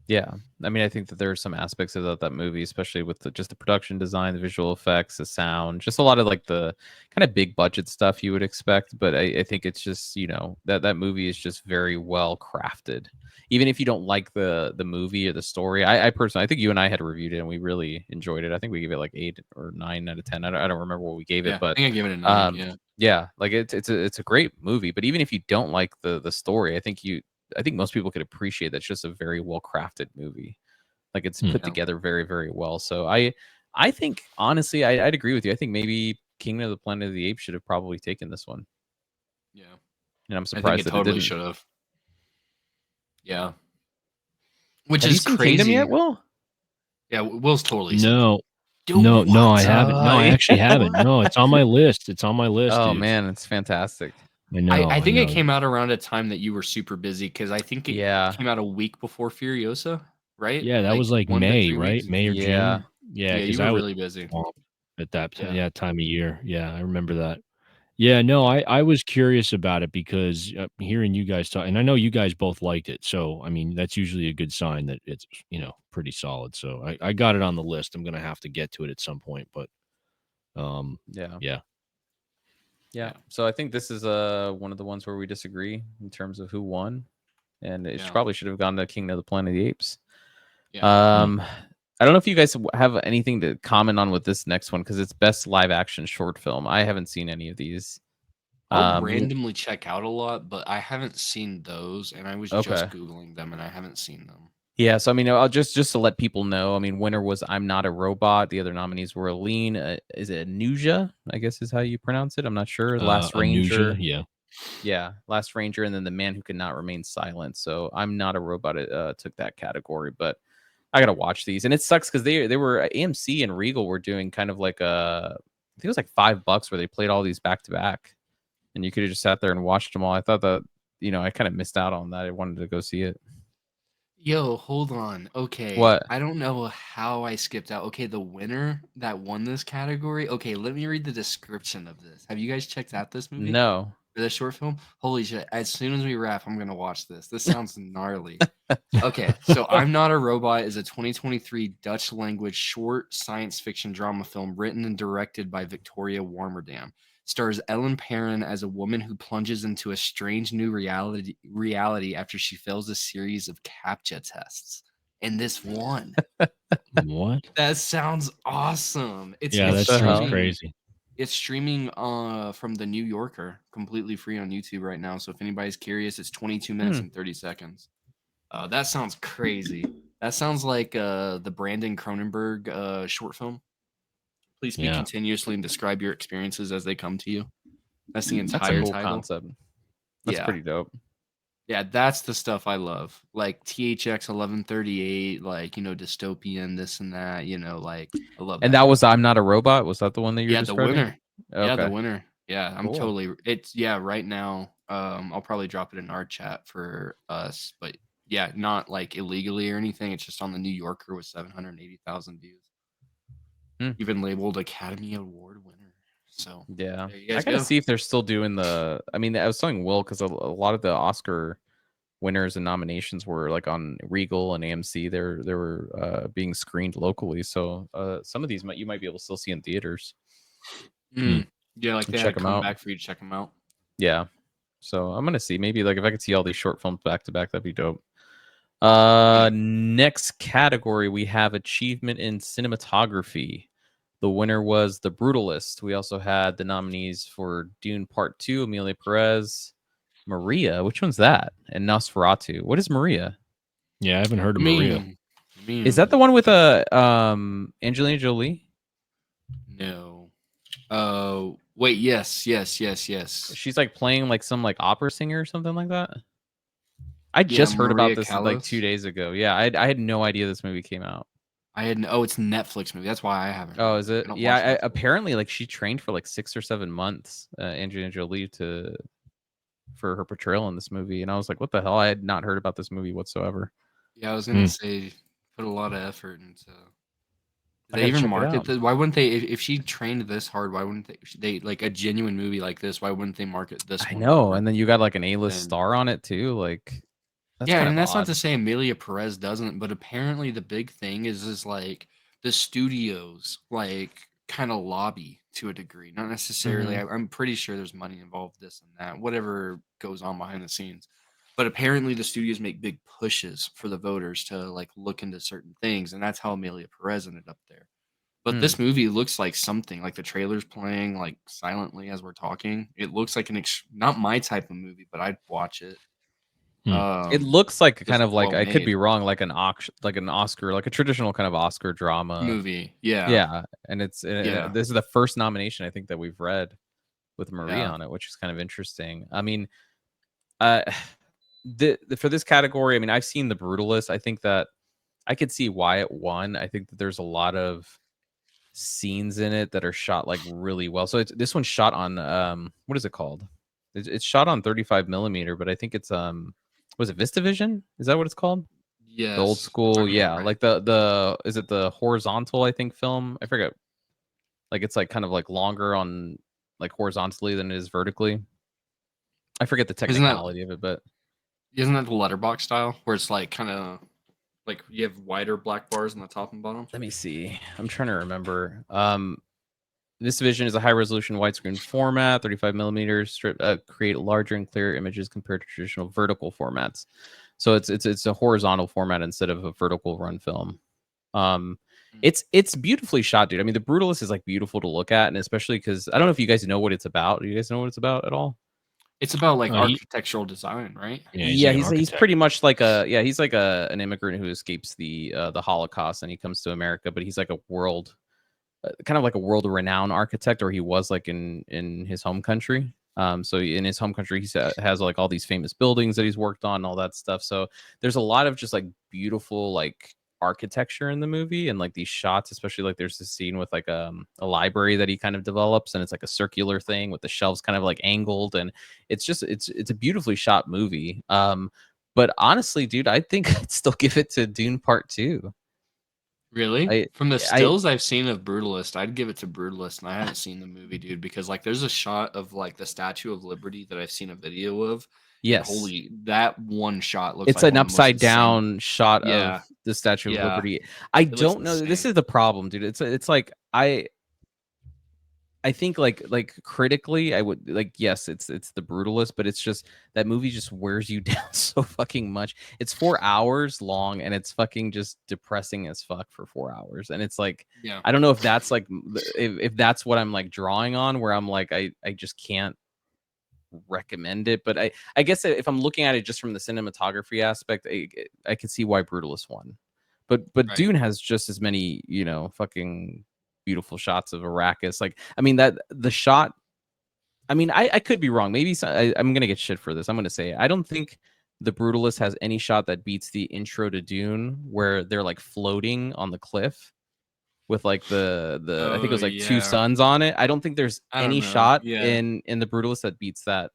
Yeah. I mean, I think that there are some aspects of that movie, especially with just the production design, the visual effects, the sound, just a lot of like the kind of big budget stuff you would expect. But I think it's just, that movie is just very well crafted. Even if you don't like the movie or the story, I personally, I think you and I had reviewed it and we really enjoyed it. I think we gave it like 8 or 9 out of 10. I don't remember what we gave it, Yeah, I but think I gave it a 9. um, Yeah, yeah, like it's a great movie. But even if you don't like the story, I think most people could appreciate that's just a very well crafted movie. Like it's Hmm. put yeah, together very, very well. So I think honestly, I'd agree with you. I think maybe Kingdom of the Planet of the Apes should have probably taken this one, yeah. and I'm I think surprised it that it totally didn't. should have. Yeah, which Have you is seen Kingdom yet, crazy. Will? Yeah, Will's totally seen. No, Dude, no, I what? haven't. No, I Yeah. actually haven't. No, it's on my list. It's on my list, Oh dude. man, it's fantastic. I I think it know. came out around a time that you were super busy because I think it Yeah, came out a week before Furiosa, right? Yeah, that Like was like 1 to 3 May, right? weeks. May or yeah, June. Yeah, Yeah, because you were I was really busy. swamped at that Yeah, yeah, time of year. Yeah, I remember that. Yeah, no, yeah, I was curious about it because hearing you guys talk, and I know you guys both liked it. So, I mean, that's usually a good sign that it's, pretty solid. So I got it on the list. I'm going to have to get to it at some point, but yeah, yeah. yeah. yeah, So I think this is one of the ones where we disagree in terms of who won, and it yeah, probably should have gone to Kingdom of the Planet of the Apes. yeah. Hmm. I don't know if you guys have anything to comment on with this next one because it's best live action short film. I haven't seen any of these. I'll randomly check out a lot, but I haven't seen those, and I was just Okay. Googling them, and I haven't seen them. Yeah, so I mean, I'll just to let people know. I mean, winner was I'm Not a Robot. The other nominees were Aline. Is it Anuja? I guess is how you pronounce it. I'm not sure. Last Anuja, Ranger. yeah. Yeah, Last Ranger, and then The Man Who Could Not Remain Silent. So I'm Not a Robot took that category, but I gotta watch these, and it sucks because they were AMC and Regal were doing kind of like I think it was like $5 where they played all these back to back, and you could have just sat there and watched them all. I thought that I kind of missed out on that. I wanted to go see it. Yo, hold on. Okay, What? I don't know how I skipped out. Okay, the winner that won this category. Okay, let me read the description of this. Have you guys checked out this movie? No. Or the short film? Holy shit. As soon as we wrap, I'm gonna watch this. This sounds gnarly. Okay, so I'm Not a Robot is a 2023 Dutch language short science fiction drama film written and directed by Victoria Warmerdam. Stars Ellen Perrin as a woman who plunges into a strange new reality after she fails a series of CAPTCHA tests. And this one. What? That sounds awesome. Yeah, What that the sounds hell? crazy. It's streaming from the New Yorker, completely free on YouTube right now. So if anybody's curious, it's 22 minutes and 30 seconds. That sounds crazy. That sounds like the Brandon Cronenberg short film. Please speak Yeah. continuously and describe your experiences as they come to you. That's the That's a entire cool title. concept. That's Yeah. pretty dope. Yeah, that's the stuff I love. Like THX 1138, like, dystopian, this and that, like I love And that. that was I'm Not a Robot. Was that the one that you were Yeah, the describing? winner. Yeah, the Okay. winner. Yeah, I'm Cool. totally right now. I'll probably drop it in our chat for us, but yeah, not like illegally or anything. It's just on the New Yorker with 780,000 views. Even labeled Academy Award winner. So Yeah, there you I guys gotta go. see if they're still doing the. I mean, I was telling Will because a lot of the Oscar winners and nominations were like on Regal and AMC. They were being screened locally, so some of these you might be able to still see in theaters. Yeah, like And they had check to 'em come out. back for you to check them out. Yeah, so I'm gonna see maybe like if I could see all these short films back to back, that'd be dope. Next category we have achievement in cinematography. The winner was The Brutalist. We also had the nominees for Dune Part 2, Amelia Perez, Maria. Which one's that? And Nosferatu. What is Maria? Yeah, I haven't heard of I Maria. mean, Is that the one with Angelina Jolie? No. Oh, wait, yes. She's like playing like some like opera singer or something like that. I Yeah, just heard about Maria this like 2 Callas. days ago. Yeah, I had no idea this movie came out. It's a Netflix movie. That's why I haven't heard Oh, of is it. it? I don't Yeah, watch Netflix. apparently like she trained for like 6 or 7 months, Angelina Jolie for her portrayal in this movie, and I was like, what the hell? I had not heard about this movie whatsoever. Yeah, I was gonna say put a lot of effort into. I Did they gotta even check it market out. this? Why wouldn't they? If she trained this hard, why wouldn't they like a genuine movie like this? Why wouldn't they market this I one know, more? and then you got like an A-list than- star on it too. Like that's Yeah, kind and of that's not odd. to say Amelia Perez doesn't, but apparently the big thing is like the studios like kind of lobby to a degree. Not necessarily. I'm pretty sure there's money involved, this and that, whatever goes on behind the scenes. But apparently the studios make big pushes for the voters to like look into certain things, and that's how Amelia Perez ended up there. But this movie looks like something like the trailer's playing like silently as we're talking. It looks like not my type of movie, but I'd watch it. It looks like This kind of looks like well I could be made. wrong, like an Oscar, like a traditional kind of Oscar drama Movie. Yeah. Yeah, and Yeah. this is the first nomination I think that we've read with Maria Yeah. on it, which is kind of interesting. I mean, uh, for this category, I mean, I've seen The Brutalist. I think that I could see why it won. I think that there's a lot of scenes in it that are shot like really well. So this one's shot on what is it called? It's shot on 35 millimeter, but I think it's was it VistaVision? Is that what it's called? Yes. The old school, I mean, yeah, right. like the is it the horizontal? I think film. I forget. Like it's like kind of like longer on like horizontally than it is vertically. I forget the technicality of it, but Isn't that the letterbox style where it's like kind of like you have wider black bars on the top and bottom? let me see. I'm trying to remember. This vision is a high resolution widescreen format, 35 millimeters, create larger and clearer images compared to traditional vertical formats. So it's a horizontal format instead of a vertical run film. It's beautifully shot, dude. I mean, The Brutalist is like beautiful to look at, and especially because I don't know if you guys know what it's about. Do you guys know what it's about at all? It's about like He architectural design, right? yeah, he's like an he's architect. pretty much like he's like an immigrant who escapes the Holocaust and he comes to America, but he's like a world kind of like a world renowned architect, or he was like in his home country. So in his home country, he has like all these famous buildings that he's worked on, and all that stuff. So there's a lot of just like beautiful like architecture in the movie, and like these shots, especially like there's this scene with like a library that he kind of develops, and it's like a circular thing with the shelves kind of like angled, and it's just it's a beautifully shot movie. But honestly, dude, I think I'd still give it to Dune Part Two. Really? I From the I stills I've seen of Brutalist, I'd give it to Brutalist, and I haven't seen the movie, dude, because like there's a shot of like the Statue of Liberty that I've seen a video of, and yes. holy, that one shot looks It's like an one of the most upside insane. down shot of Yeah, the Statue of yeah, Liberty. I it looks don't know. This insane. is the problem, dude. It's like I think like critically, I would like yes, it's the Brutalist, but it's just that movie just wears you down so fucking much. It's 4 hours long and it's fucking just depressing as fuck for 4 hours. And it's like Yeah, I don't know if that's like if that's what I'm like drawing on, where I'm like I just can't recommend it. But I guess if I'm looking at it just from the cinematography aspect, I can see why Brutalist won. But right. Dune has just as many, fucking beautiful shots of Arrakis. Like, I mean, that the shot. I mean, I could be wrong. Maybe I'm gonna get shit for this. I'm gonna say I don't think the Brutalist has any shot that beats the intro to Dune, where they're like floating on the cliff with like the I think it Oh was like two yeah, suns on it. I don't think there's I don't any know. shot Yeah, in the Brutalist that beats that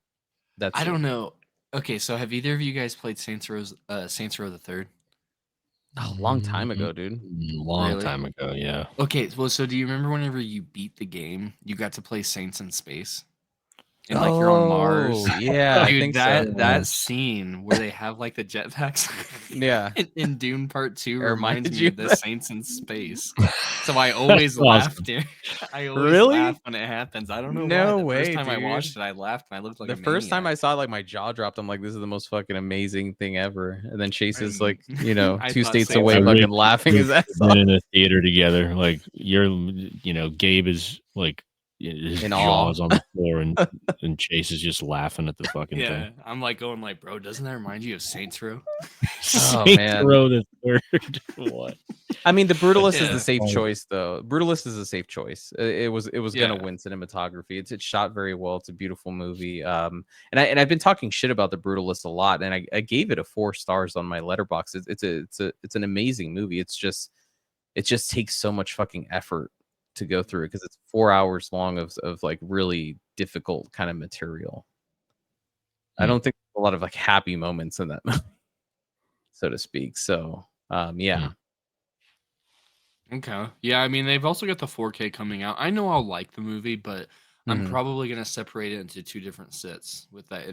I don't scene. know. Okay, so have either of you guys played Saints Row the Third? Oh, a long time ago, Mm, dude. long Really? time ago, yeah. Okay, well, so do you remember whenever you beat the game, you got to play Saints in space? And like you're on Mars. Oh, yeah, I Dude, think so. Yeah. that scene where they have like the jetpacks Yeah. in Dune Part 2 It reminds reminded me you of of the that? Saints in space. So I That's always laugh, awesome. dude. I always laugh Really? when it happens. I don't know why. No The first way, time I dude. watched it, I laughed and I looked like The a first time maniac. I saw it, like my jaw dropped. I'm like, this is the most fucking amazing thing ever. And then Chase is And like, I two thought states Saints I away, Row wish fucking the laughing we his could ass have been off in a theater together. Like Gabe is like his in awe. jaws on the floor, and Chase is just laughing at the fucking Yeah, thing. I'm like going like, bro, doesn't that remind you of Saints Row? Oh Saints man. Row the Third. What? I mean, the Brutalist is the Yeah, safe Oh, choice, though. Brutalist is a safe choice. It was gonna yeah. win cinematography. It's shot very well. It's a beautiful movie. And I've been talking shit about the Brutalist a lot, and I gave it a 4 stars on my letterbox. It's an amazing movie. It just takes so much fucking effort to go through it because it's 4 hours long of like really difficult kind of material. I hmm, don't think there's a lot of like happy moments in that movie, so to speak. So hmm. yeah. Okay. Yeah, I mean, they've also got the 4K coming out. I know I'll like the movie, but I'm Mhm. probably gonna separate it into two different sits with that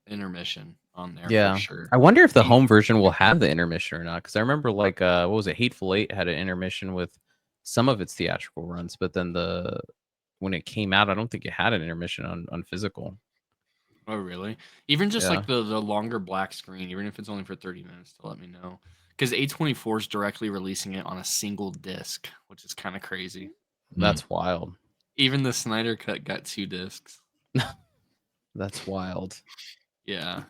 intermission on there for Yeah. sure. I wonder if the Do you- home version will have the intermission or not. Because I remember like what was it, Hateful Eight had an intermission with some of its theatrical runs, but then the when it came out, I don't think it had an intermission on physical. oh, really? Even just Yeah. like the longer black screen, even if it's only for 30 minutes, to let me know. Because A24 is directly releasing it on a single disc, which is kind of crazy. Hmm. That's wild. Even the Snyder Cut got 2 discs. That's wild. Yeah.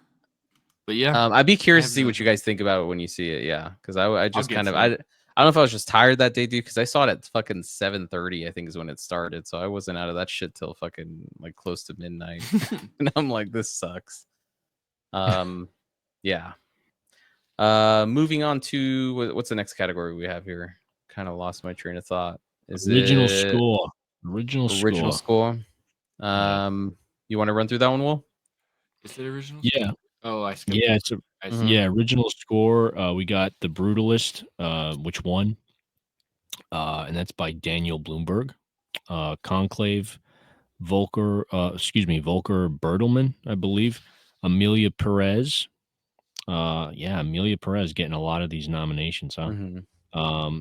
But yeah, I'd be I curious to have see no what you opinion. guys think about it when you see it. Yeah, because I I'll just get kind of to it. I don't know if I was just tired that day, dude. Because I saw it at fucking 7:30. I think is when it started, so I wasn't out of that shit till fucking like close to midnight. And I'm like, this sucks. Um, yeah. Moving on to what's the next category we have here? Kind of lost my train of thought. Is Original it score. Original original score. score? Yeah. You want to run through that one, Will? Is it original Yeah. score? Oh, I skipped Yeah. it. It's a I see. Mhm. yeah original score. We got The Brutalist, which won, and that's by Daniel Bloomberg. Conclave, Volker Bertelmann, I believe. Amelia Perez. Yeah, Amelia Perez getting a lot of these nominations, huh? Mhm.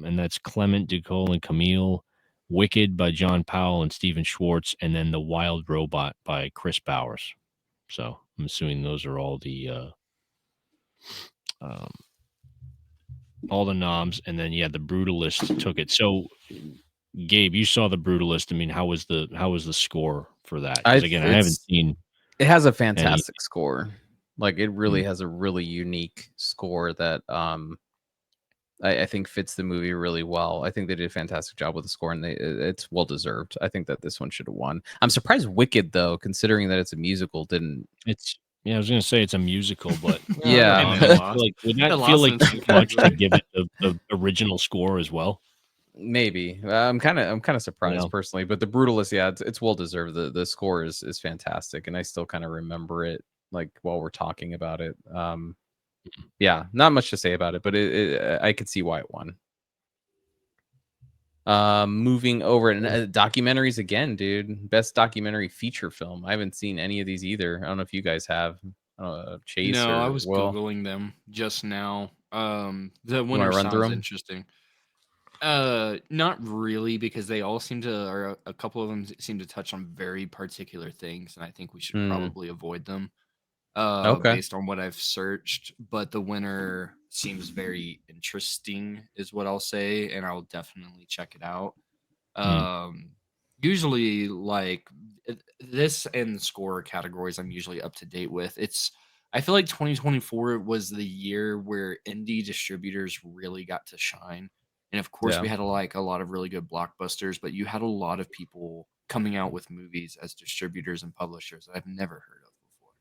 And that's Clement Ducol and Camille. Wicked by John Powell and Stephen Schwartz, and then The Wild Robot by Chris Bowers. So I'm assuming those are um, all the noms, and then yeah, The Brutalist took it. So Gabe, you saw The Brutalist. I mean, how was the score for that? I Because again, I haven't it's seen. It has a Any fantastic score. Like it really has a really unique score that I think fits the movie really well. I think they did a fantastic job with the score, and it's well deserved. I think that this one should have won. I'm surprised Wicked, though, considering that it's a musical, didn't. It's yeah, I was gonna say it's a musical, but Yeah. And I it feel lost. like would It that feel lost like in its too own much to category. give it the original score as well? Maybe I'm kind of You surprised know? personally, but the Brutalist, yeah, it's well deserved. The score is fantastic, and I still kind of remember it like while we're talking about it. Yeah, not much to say about it, but I could see why it won. Moving over and documentaries again, dude. Best documentary feature film. I haven't seen any of these either. I don't know if you guys have. Chase No, I or was Will. googling them just now. The You want winner to run through sounds them? interesting. Not really, because they all seem to, or a couple of them seem to touch on very particular things, and I think we should Hmm. probably avoid them. Okay. Based on what I've searched, but the winner seems very interesting, is what I'll say, and I'll definitely check it out. Mm, Um, Usually, like this and score categories, I'm usually up to date with. I feel like 2024 was the year where indie distributors really got to shine, and of course, Yeah. we had a lot of really good blockbusters, but you had a lot of people coming out with movies as distributors and publishers that I've never heard of before.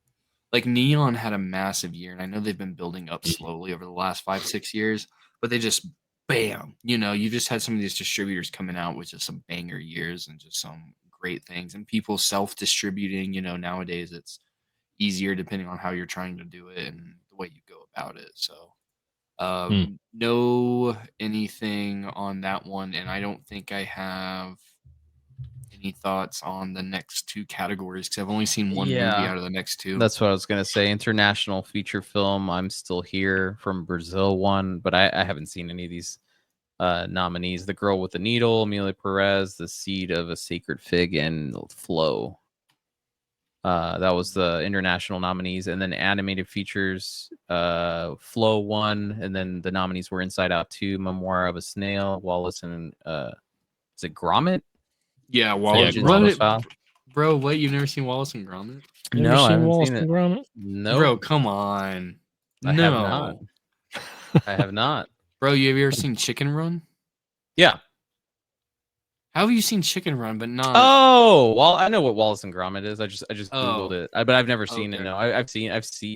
Like Neon had a massive year, and I know they've been building up mm, slowly over the last 5, 6 years, but they just bam, you just had some of these distributors coming out with just some banger years and just some great things, and people self-distributing. Nowadays it's easier depending on how you're trying to do it and the way you go about it. So mm. no anything on that one, and I don't think I have any thoughts on the next two categories because I've only seen one movie Yeah. out of the next two. That's what I was gonna say. International feature film. I'm still here from Brazil one, but I haven't seen any of these nominees. The Girl with the Needle, Amelia Perez, The Seed of a Sacred Fig, and Flow. That was the international nominees, and then animated features. Flow won, and then the nominees were Inside Out 2, Memoir of a Snail, Wallace and is it Gromit? Yeah, Yeah, Wallace. Vengeance Gromit. Fowl? Bro, what? You've never seen Wallace and Gromit? You ever No, I seen haven't Wallace seen and it. Gromit? Nope, Bro, come on. I have not. No. I have not. Bro, you have you ever seen Chicken Run? Yeah. How have you seen Chicken Run but not? Oh, well, I know what Wallace and Gromit is. I just googled Oh, it, but I've never seen it. okay.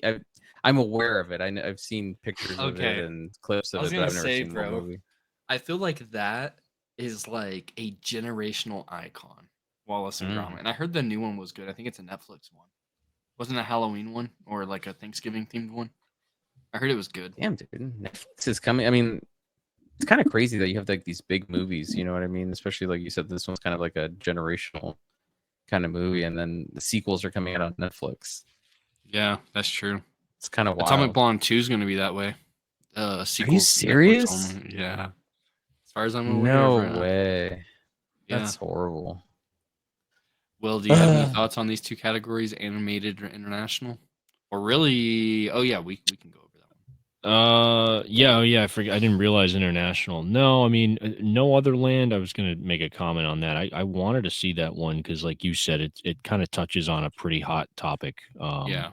No, I'm aware of it. I've seen pictures of it Okay. and clips I of was it, but gonna I've never say, seen the whole bro, movie. I feel like that is like a generational icon, Wallace and Mm. Gromit. And I heard the new one was good. I think it's a Netflix one. Wasn't a Halloween one or like a Thanksgiving themed one? I heard it was good. Damn, dude, Netflix is coming. I mean, it's kind of crazy that you have like these big movies. You know what I mean? Especially like you said, this one's kind of like a generational kind of movie, and then the sequels are coming out on Netflix. Yeah, that's true. It's kind of Atomic wild. Blonde 2 is going to be that way. Are you Sequels Netflix serious? only. Yeah. As far as I'm aware of No right now. way. Yeah. That's horrible. Will, do you have any thoughts on these two categories, animated or international? Or really, oh yeah, we can go over that one. Yeah, oh, yeah. I forget. I didn't realize international. No, I mean, no other land. I was gonna make a comment on that. I wanted to see that one because, like you said, it kind of touches on a pretty hot topic. Yeah.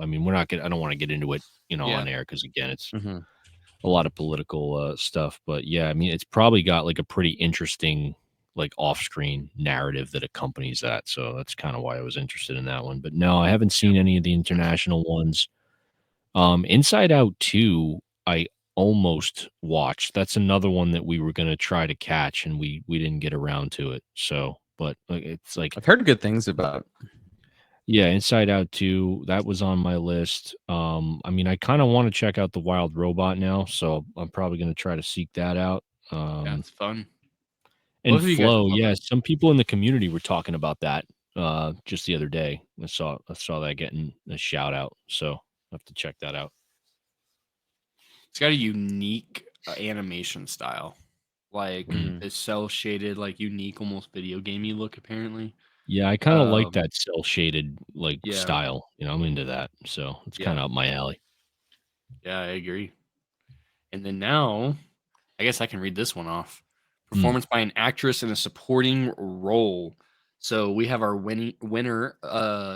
I mean, we're not gonna. I don't want to get into it, Yeah. on air because again, it's Mm-hmm. a lot of political stuff. But yeah, I mean, it's probably got like a pretty interesting like off-screen narrative that accompanies that. So that's kind of why I was interested in that one. But no, I haven't Yeah. seen any of the international ones. Inside Out 2, I almost watched. That's another one that we were gonna try to catch, and we didn't get around to it. So, but like, it's like, I've heard good things about. yeah, Inside Out 2, that was on my list. I mean, I kind of want to check out The Wild Robot now, so I'm probably gonna try to seek that out. Yeah, Um, it's fun. and Both of you guys Flow, would love yeah, it. some people in the community were talking about that just the other day. I saw that getting a shout out, so I have to check that out. It's got a unique animation style. Like Mm. Mhm. it's cell shaded, like unique, almost video gamey look apparently. Yeah, I kinda like Um, that cell shaded, like, yeah, style, I'm into that, so it's yeah, kinda up my alley. yeah, I agree. And then now, I guess I can read this one off. Mm, Performance by an actress in a supporting role. So we have our winner,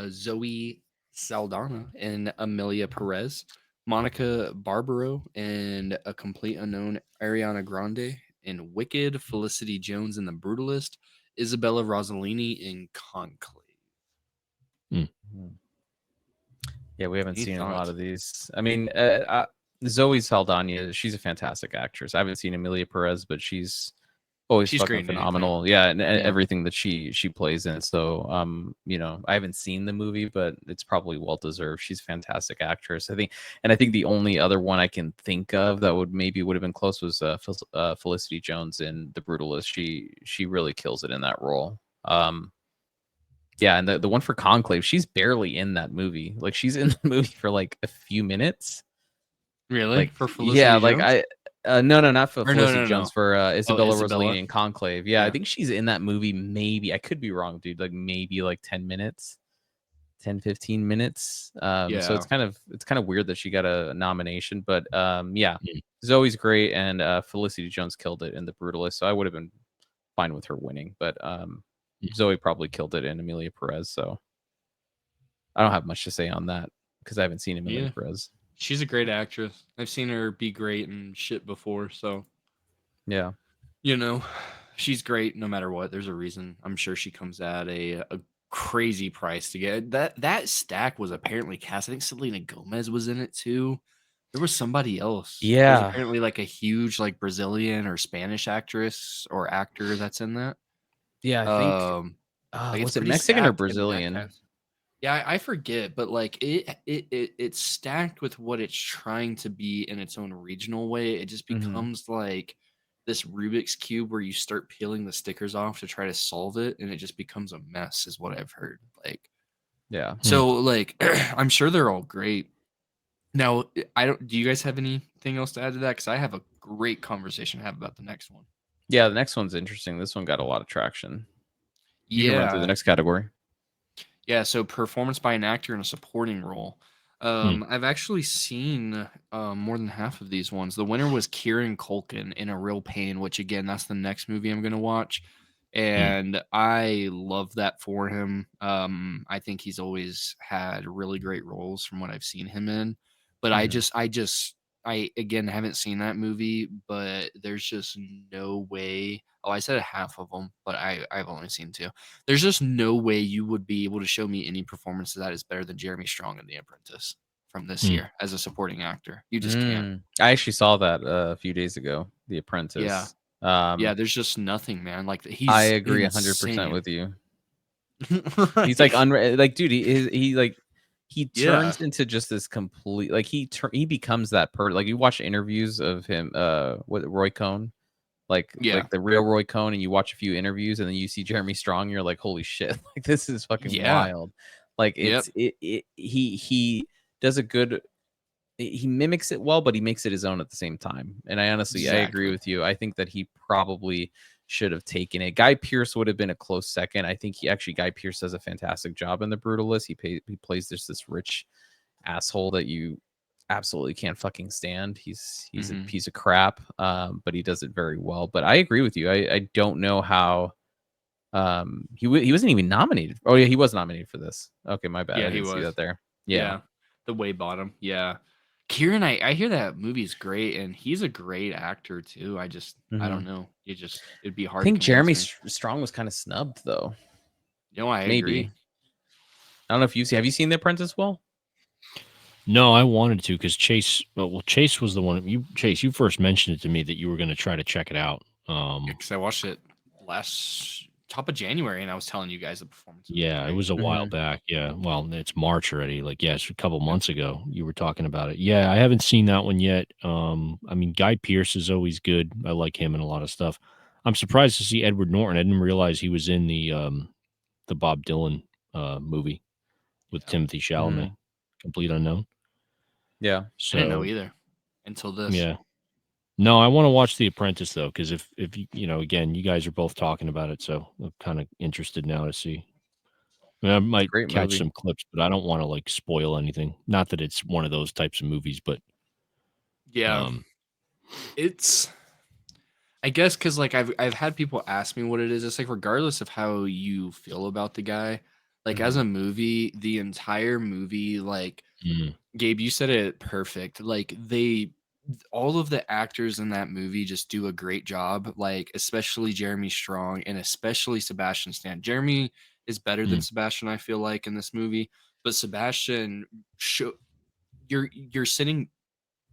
Zoe Saldana and Amelia Perez, Monica Barbaro and a complete unknown Ariana Grande, and Wicked, Felicity Jones in The Brutalist, Isabella Rossellini in Conclave. Hmm. Mhm. Yeah, we haven't Any seen a lot thoughts? of these. I mean, Zoe Saldana, she's a fantastic actress. I haven't seen Emilia Perez, but she's always She's fucking great in anything. phenomenal. Yeah, and Yeah. everything that she plays in. So, I haven't seen the movie, but it's probably well deserved. She's a fantastic actress, I think. And I think the only other one I can think of that would have been close was Felicity Jones in The Brutalist. She really kills it in that role. Yeah, and the one for Conclave, she's barely in that movie. Like she's in the movie for like a few minutes. Really? Like For yeah, Felicity like Jones? no, not for Or no, Felicity no, Jones, no. for Oh, Isabella Isabella. Rossellini in Conclave. Yeah, I Yeah. think she's in that movie maybe. I could be wrong, dude. Like maybe like 10 minutes. 10 15 minutes. So Yeah. it's kind of weird that she got a nomination, but yeah. Hmm. Zoe's great, and Felicity Jones killed it in The Brutalist, so I would have been fine with her winning, but Zoe probably killed it in Amelia Perez, so I don't have much to say on that because I haven't seen Amelia Yeah. Perez. She's a great actress. I've seen her be great and shit before, so Yeah. you know, she's great no matter what. There's a reason. I'm sure she comes at a crazy price to get. That stack was apparently cast. I think Selena Gomez was in it too. There was somebody else. There's Yeah. apparently like a huge like Brazilian or Spanish actress or actor that's in that. Yeah, I think Um like it's was it pretty Mexican or stacked getting that Brazilian? cast. Yeah, I forget, but like it's stacked with what it's trying to be in its own regional way. It just Mhm. becomes like this Rubik's cube where you start peeling the stickers off to try to solve it, and it just becomes a mess, is what I've heard. Like Yeah. Hmm. so, like I'm sure they're all great. Now, I don't. Do you guys have anything else to add to that? Because I have a great conversation to have about the next one. Yeah, the next one's interesting. This one got a lot of traction. You can run through the Yeah, next category. yeah, so performance by an actor in a supporting role. Hmm. I've actually seen more than half of these ones. The winner was Kieran Culkin in A Real Pain, which again, that's the next movie I'm going to watch, Hmm. and I love that for him. I think he's always had really great roles from what I've seen him in, but Mhm. I again haven't seen that movie, but there's just no way. Oh, I said half of them, but I've only seen two. There's just no way you would be able to show me any performance that is better than Jeremy Strong in The Apprentice from this Hmm. year as a supporting actor. You just can't. I actually saw that a few days ago, The Yeah. Apprentice. Yeah, there's just nothing, man. Like I he's agree 100% insane. with you. He's like Like, like dude, he like he yeah. turns into just this complete like he becomes that like you watch interviews of him with Roy Cohn, Yeah. like the real Roy Cohn, and you watch a few interviews and then you see Jeremy Strong, you're like, holy shit, like this is fucking Yeah. wild. Like Yep. he does a good he mimics it well, but he makes it his own at the same time. And I agree Exactly. with you. I think that he probably should have taken it. Guy Pearce would have been a close second. I think Guy Pearce does a fantastic job in The Brutalist. He plays this rich asshole that you absolutely can't fucking stand. He's a Hmm. piece of crap, but he does it very well. But I agree with you. I don't know how he wasn't even nominated. Oh yeah, he was nominated for this. Okay, my bad. Yeah, I he didn't see was. that there. Yeah, Yeah. The way bottom. Yeah. Kieran, I hear that movie's great, and he's a great actor too. I hmm don't know. It'd be I hard to think convince Jeremy me. Strong was kind of snubbed though. No, I Maybe. agree. I don't know if have you seen The Apprentice? Well, No, I wanted to because Chase. Well, Chase was the one. Chase, you first mentioned it to me that you were going to try to check it out. Yeah, because I watched it last top of January, and I was telling you guys the performance was Yeah, it great. was a while hmm back. Yeah, well, it's March already. Like, yes, a couple months ago, you were talking about it. Yeah, I haven't seen that one yet. I mean, Guy Pearce is always good. I like him in a lot of stuff. I'm surprised to see Edward Norton. I didn't realize he was in the Bob Dylan movie with Yeah, Timothy hmm Chalamet, Complete Unknown. Yeah. I didn't know So either until this. yeah, no, I want to watch The Apprentice though, because if again, you guys are both talking about it, so I'm kind of interested now to see. I mean, I It's a might great catch movie. some clips, but I don't want to like spoil anything. Not that it's one of those types of movies, but Yeah, um, it's. I guess because like I've had people ask me what it is. It's like regardless of how you feel about the guy, Like as a movie, the entire movie, like Mm. Gabe, you said it perfect. Like all of the actors in that movie just do a great job. Like especially Jeremy Strong and especially Sebastian Stan. Jeremy is better than Mm. Sebastian, I feel like, in this movie. But Sebastian, you're sitting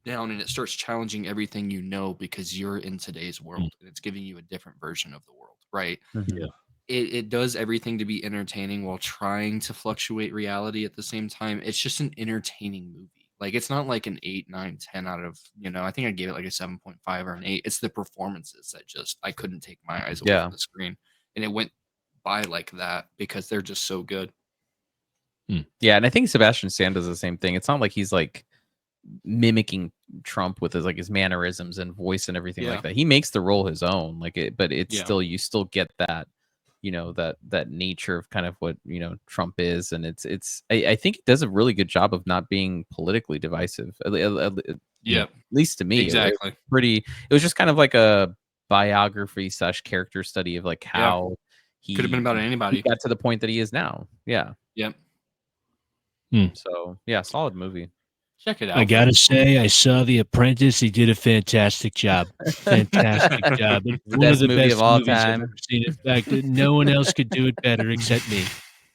down and it starts challenging everything you know because you're in today's Mm. world and it's giving you a different version of the world, right? Mhm. Yeah. It does everything to be entertaining while trying to fluctuate reality at the same time. It's just an entertaining movie. Like it's not like an 8, 9, 10 out of, I think I gave it like a 7.5 or an 8. It's the performances that just I couldn't take my eyes away Yeah. from the screen. And it went by like that because they're just so good. Yeah, and I think Sebastian Stan does the same thing. It's not like he's like mimicking Trump with his mannerisms and voice and everything Yeah. like that. He makes the role his own, but it's Yeah. still, you still get that, that nature of kind of what Trump is, and I think it does a really good job of not being politically divisive. Yeah. At least to me, Exactly. it was just kind of like a biography / character study of like Yeah. how Could have been about he anybody. got to the point that he is now. Yeah. Yep. So yeah, solid movie. Check it out. I gotta say, I saw The Apprentice. He did a fantastic job. Fantastic job. It's The one of best the movie best of all movies I've time. ever seen. In fact, no one else could do it better except me.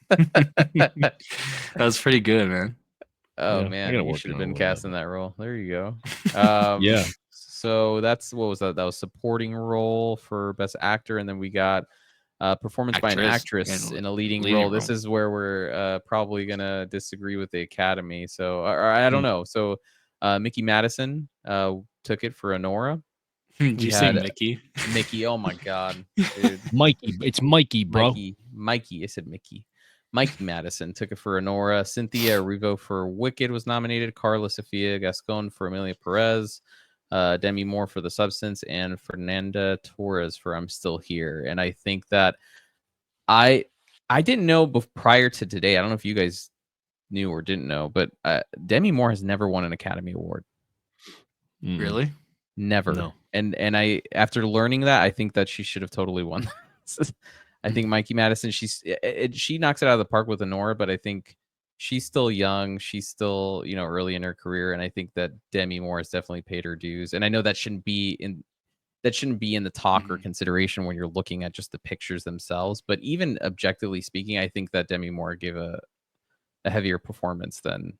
That was pretty good, man. Oh Yeah, I man, gotta you work should have on it a been little cast in bit. that role. There you go. Yeah. So that's, what was that? That was supporting role for best actor, and then we got performance by an actress in a leading role. This is where we're probably gonna disagree with the Academy. So, or I don't know. So, Mickey Madison took it for Honora. Did We you say had Mickey? Mickey. Oh my god, dude. Mikey. It's Mikey, bro. Mikey. I said Mickey. Mikey Madison took it for Honora. Cynthia Erivo for Wicked was nominated. Carla Sofia Gascon for Amelia Perez. Demi Moore for The Substance, and Fernanda Torres for I'm Still Here. And I think that I didn't know prior to today. I don't know if you guys knew or didn't know, but Demi Moore has never won an Academy Award. Really? Never. No. And I, after learning that, I think that she should have totally won. I think Mikey Madison, she knocks it out of the park with Honora, but I think she's still young. She's still, early in her career, and I think that Demi Moore has definitely paid her dues. And I know that shouldn't be in the talk or consideration when you're looking at just the pictures themselves. But even objectively speaking, I think that Demi Moore gave a heavier performance than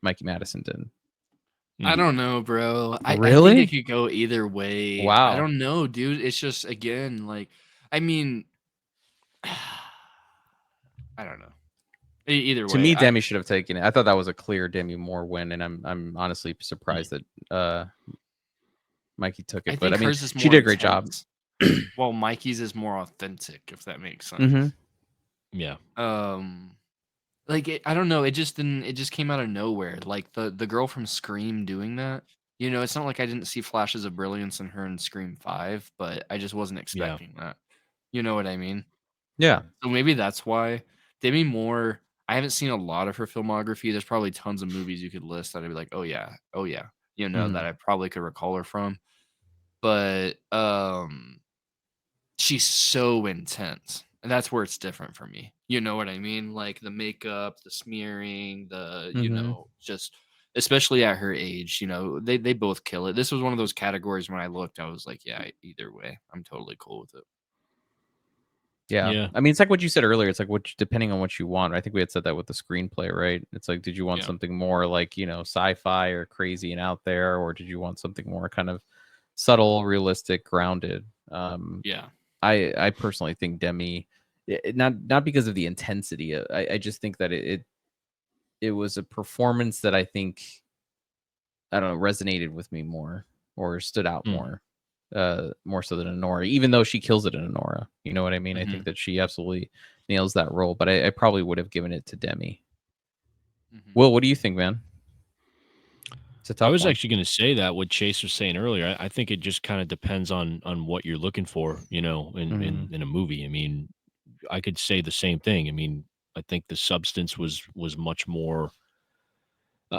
Mikey Madison did. I don't know, bro. I think Really? it could go either way. I Wow. don't know, dude. It's just, again, like, I mean, I don't know. Either way. To me, Demi should have taken it. I thought that was a clear Demi Moore win, and I'm honestly surprised that Mikey took it. But I mean, hers is she more did a great job. intense. Well, Mikey's is more authentic, if that makes sense. Mhm. Yeah. Like I don't know, it just didn't. It just came out of nowhere. Like the girl from Scream doing that. It's not like I didn't see flashes of brilliance in her in Scream 5, but I just wasn't expecting that. You know what I mean? Yeah. So maybe that's why. Demi Moore, I haven't seen a lot of her filmography. There's probably tons of movies you could list that I'd be like, oh yeah, that I probably could recall her from. But she's so intense. And that's where it's different for me. You know what I mean? Like the makeup, the smearing, just especially at her age, they both kill it. This was one of those categories when I looked, I was like, yeah, either way, I'm totally cool with it. Yeah. I mean, it's like what you said earlier. It's like depending on what you want. I think we had said that with the screenplay, right? It's like, did you want something more like, sci-fi or crazy and out there, or did you want something more kind of subtle, realistic, grounded? Yeah. I personally think Demi, not because of the intensity. I just think that it was a performance that I think, I don't know, resonated with me more or stood out more so than Honora, even though she kills it in Honora. You know what I mean? I think that she absolutely nails that role, but I probably would have given it to Demi. Will, what do you think, man? It's a tough I was one. actually going to say that what Chase was saying earlier. I think it just kind of depends on what you're looking for, in a movie. I mean, I could say the same thing. I mean, I think The Substance was much more.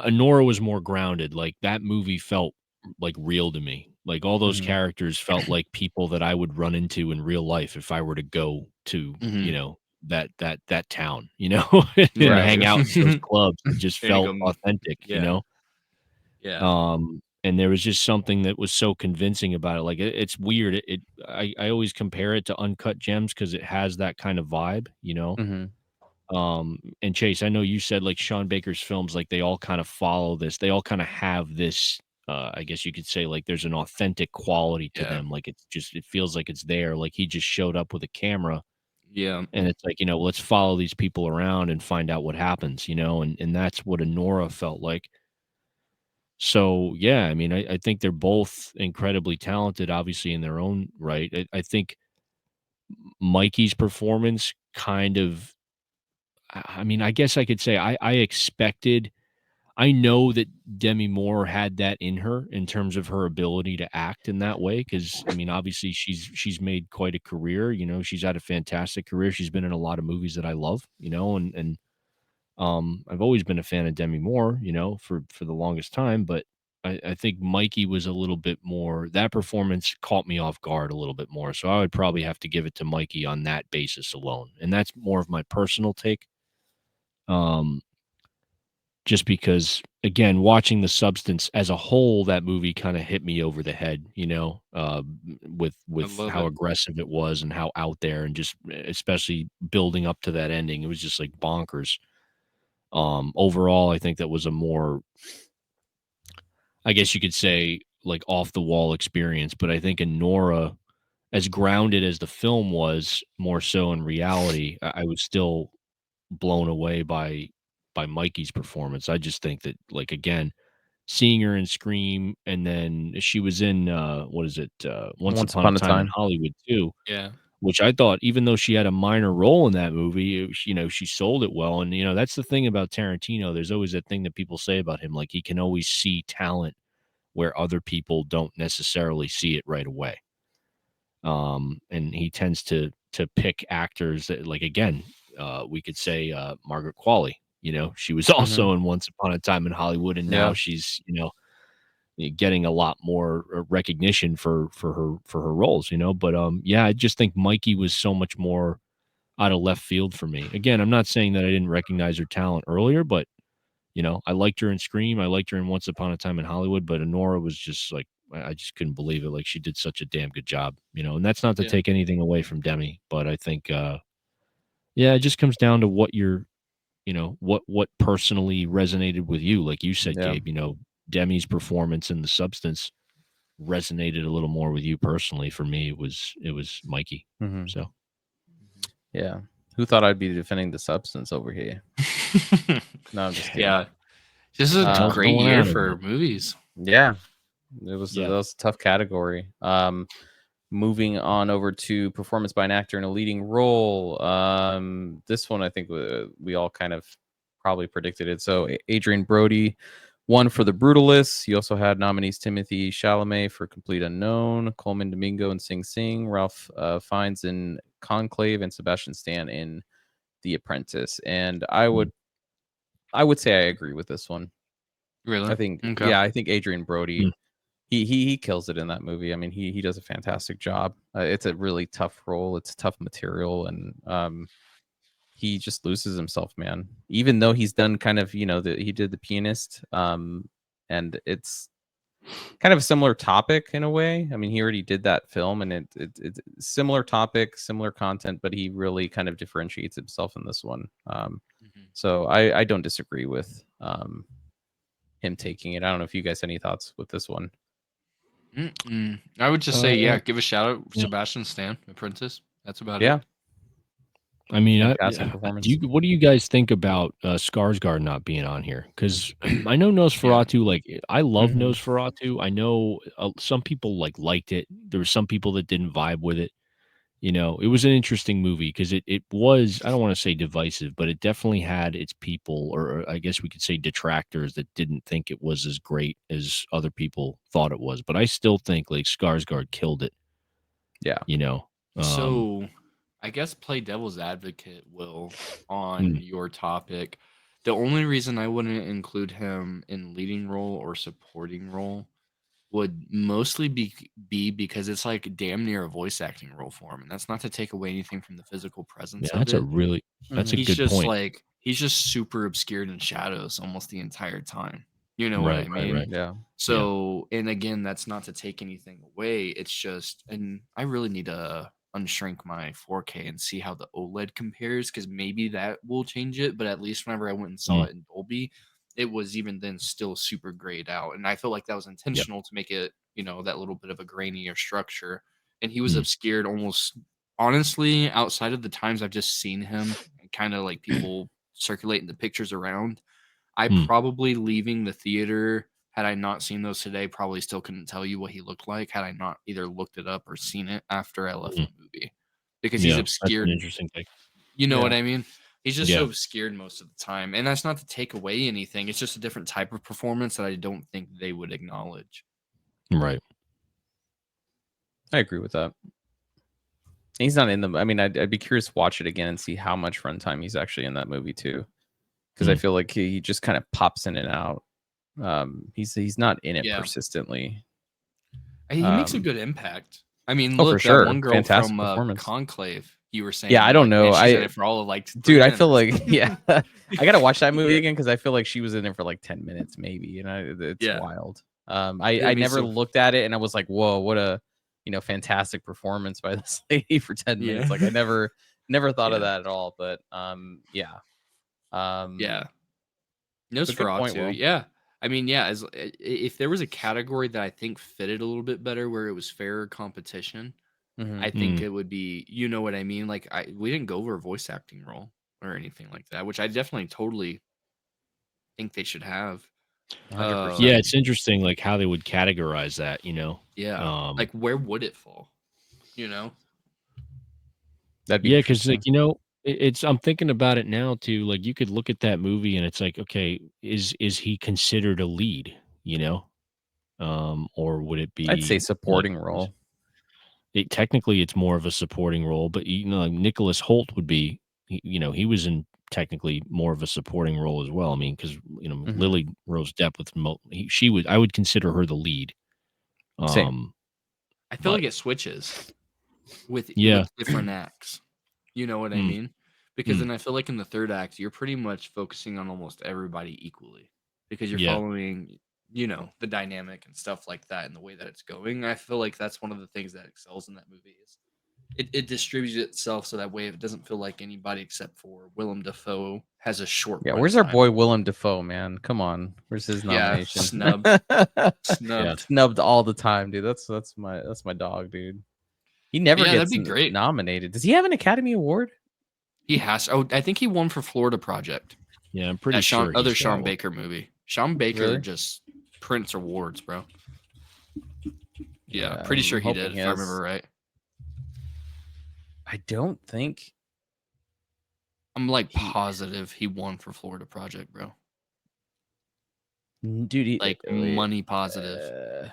Nora was more grounded. Like that movie felt like real to me. Like all those characters felt like people that I would run into in real life if I were to go to, that town, and Right. hang out in those clubs. It just And felt go, yeah, authentic. yeah, And there was just something that was so convincing about it. Like it's weird. I always compare it to Uncut Gems because it has that kind of vibe. Mhm. And Chase, I know you said like Sean Baker's films, like they all kind of follow this. They all kind of have this. I guess you could say like there's an authentic quality to yeah, them. Like it feels like it's there. Like he just showed up with a camera, yeah. and it's like let's follow these people around and find out what happens. And that's what Anora felt like. So yeah, I mean, I think they're both incredibly talented, obviously in their own right. I think Mikey's performance kind of I mean, I guess I could say I expected I know that Demi Moore had that in her in terms of her ability to act in that way. Because I mean, obviously she's made quite a career, she's had a fantastic career. She's been in a lot of movies that I love, and I've always been a fan of Demi Moore, for the longest time, but I think Mikey was a little bit more that performance caught me off guard a little bit more. So I would probably have to give it to Mikey on that basis alone. And that's more of my personal take. Um, just because again, watching The Substance as a whole, that movie kind of hit me over the head, I with love how it. aggressive it was and how out there and just especially building up to that ending. It was just like bonkers. Overall, I think that was a more, I guess you could say, like off the wall experience. But I think in Nora, as grounded as the film was, more so in reality, I was still blown away by Mikey's performance. I just think that, like again, seeing her in Scream, and then she was in what is it, Once Once Upon a upon a Time in time. Hollywood too, Yeah, which I thought, even though she had a minor role in that movie, she sold it well. And that's the thing about Tarantino. There's always that thing that people say about him, like he can always see talent where other people don't necessarily see it right away. And he tends to pick actors that, like again, we could say Margaret Qualley. She was Mhm. also in Once Upon a Time in Hollywood, and now Yeah. she's getting a lot more recognition for her roles. But yeah, I just think Mikey was so much more out of left field for me. Again, I'm not saying that I didn't recognize her talent earlier, but I liked her in Scream. I liked her in Once Upon a Time in Hollywood, but Honora was just like I just couldn't believe it. Like she did such a damn good job. And that's not to yeah, take anything away from Demi, but I think yeah, it just comes down to what what personally resonated with you. Like you said, Yeah. Gabe, Demi's performance in The Substance resonated a little more with you personally. For me, it was Mikey. Mhm. So Yeah. Who thought I'd be defending The Substance over here? No, I'm just kidding. yeah. This is what a the hell's Um, great going year on in for here? movies. yeah, that Yeah. was a tough category. Moving on over to performance by an actor in a leading role. This one I think we all kind of probably predicted it. So Adrian Brody won for The Brutalists. He also had nominees Timothy Chalamet for Complete Unknown, Coleman Domingo in Sing Sing, Ralph Fiennes in Conclave, and Sebastian Stan in The Apprentice. And Mm, I would say I agree with this one. I Really? think Okay. yeah, I think Adrian mm, Brody he kills it in that movie. I mean, he does a fantastic job. It's a really tough role. It's tough material, and he just loses himself, man. Even though he's done kind of he did The Pianist, and it's kind of a similar topic in a way. I mean, he already did that film, and it's similar topic, similar content, but he really kind of differentiates himself in this one. Mhm. So I don't disagree with him taking it. I don't know if you guys have any thoughts with this one. I would just say, uh, yeah, give a shout out yeah. Sebastian Stan, Apprentice. That's about it. Yeah, I mean, fantastic do you performance. what do you guys think about Skarsgård not being on here? Because I know Yeah. Nosferatu, like I love Mhm. Nosferatu. I know some people liked it. There were some people that didn't vibe with it. It was an interesting movie because it was, I don't want to say divisive, but it definitely had its people, or I guess we could say detractors that didn't think it was as great as other people thought it was. But I still think like Skarsgård killed it. Yeah. You know, um, So I guess play devil's advocate, Will, on mm, your topic. The only reason I wouldn't include him in leading role or supporting role would mostly be because it's like damn near a voice acting role for him, and that's not to take away anything from the physical Yeah, presence of that's a it. really that's a Mhm. good point. He's just super obscured in shadows almost the entire time. You know what Right, I right, mean? right. Yeah. Yeah. So, and again, that's not to take anything away. It's just, and I really need to unshrink my 4K and see how the OLED compares because maybe that will change it. But at least whenever I went and saw Mm, it in Dolby, it was even then still super grayed out. And I feel like that was yep. intentional to make it, that little bit of a grainier structure. And he was Mm, obscured almost, honestly, outside of the times I've just seen him and kind of like people circulating the pictures around. I mm, probably leaving the theater, had I not seen those today, probably still couldn't tell you what he looked like had I not either looked it up or seen it after I left mm. the movie. Because he's Yeah, that's an obscured, interesting take. you know what Yeah. I mean? He's just so Yeah, obscured most of the time. And that's not to take away anything. It's just a different type of performance that I don't think they would acknowledge. right. I agree with that. He's not in the. I mean, I'd be curious to watch it again and see how much runtime he's actually in that movie too, because I Mm, feel like he just kind of pops in and out. He's not in it Yeah. persistently. He makes a good impact. I mean, Oh, for look, that sure, one girl fantastic from performance. Conclave, you were Yeah, I saying, don't like, know. man, she's in it for all of like Dude, 3 I feel minutes. like yeah, I gotta watch that movie again because I feel like she was in it for like 10 minutes maybe, and it's Yeah. wild. Yeah, I me never too. looked at it and I was like, whoa, what a fantastic performance by this lady for 10 minutes. Yeah. Like I never thought of Yeah. that at all. But yeah. Yeah. But good point, Nosferatu, Will. yeah. I mean, yeah, if there was a category that I think fitted a little bit better where it was fairer competition, Hmm. I think mm. it would be, you know what I mean? Like we didn't go over a voice acting role or anything like that, which I definitely totally think they should have. Yeah, 100%. Um, it's interesting, like, how they would categorize that, you know? yeah. Um, Like where would it fall? You know? That'd be yeah, because like, interesting. it's I'm thinking about it now too, like, you could look at that movie and it's like, okay, is he considered a lead, you know? Or would it I'd say be like supporting role. technically it's more of a supporting role, but like Nicholas Holt would be, he was in technically more of a supporting role as well. I mean, because Hmm. Lily Rose Depp with she would I would consider her the lead. Same. Um, I feel but like it switches with yeah, different acts. You know what I mm, mean? Because mm, then I feel like in the third act, you're pretty much focusing on almost everybody equally because you're yeah, following, the dynamic and stuff like that and the way that it's going. I feel like that's one of the things that excels in that movie is it distributes itself so that way it doesn't feel like anybody except for Willem Dafoe has a short Yeah, run where's our time. boy Willem Dafoe, man? Come on. Where's his Yeah, nomination? snubbed, yeah. snubbed. Snubbed all the time, dude. That's my dog, dude. He never Yeah, that'd gets be great. nominated. Does he have an Academy Award? He has. Oh, I think he won for Florida Project. Yeah, I'm pretty That sure other he's got Sean one. Baker movie. Sean Baker Really? just prints awards, bro. Yeah, Yeah, pretty sure I'm he hoping did, he if I remember has. right. I don't think I'm like he, positive he won for Florida Project, bro. dude. Like Wait, money positive.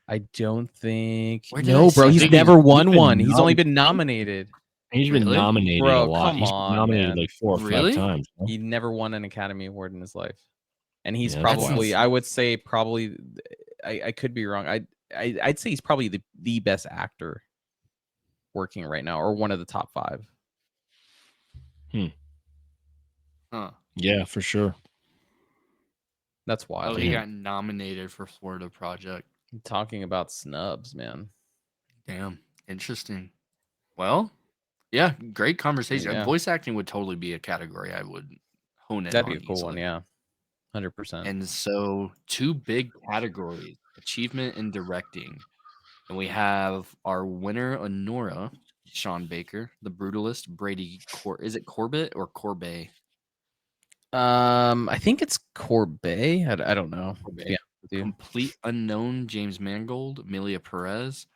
I don't think. Where did I No, bro. see I He's think that? never he's won been one. He's only been nominated. he's been Really? nominated a Bro, lot. come He's been on, nominated man. like 4 or 5 Really? times. Huh? He never won an Academy Award in his life, and he's Yeah, that's That's wild. probably. I insane. would say probably. I could be wrong. I'd say he's probably the best actor working right now, or one of the top 5. Hmm. Huh. Yeah, for sure. That's Oh, wild. he Damn. got nominated for Florida Project. I'm talking about snubs, man. Damn. Interesting. Well, yeah, great conversation. Yeah, Voice acting would totally be a category I would hone in that'd be on a cool one. easily. Yeah, 100%. And so, two big categories: achievement and directing. And we have our winner, Honora, Sean Baker, the brutalist, Brady is it Corbett or Corbet? I think it's Corbet. I don't know. To be Corbet. honest with you. Complete Unknown, James Mangold, Amelia Perez,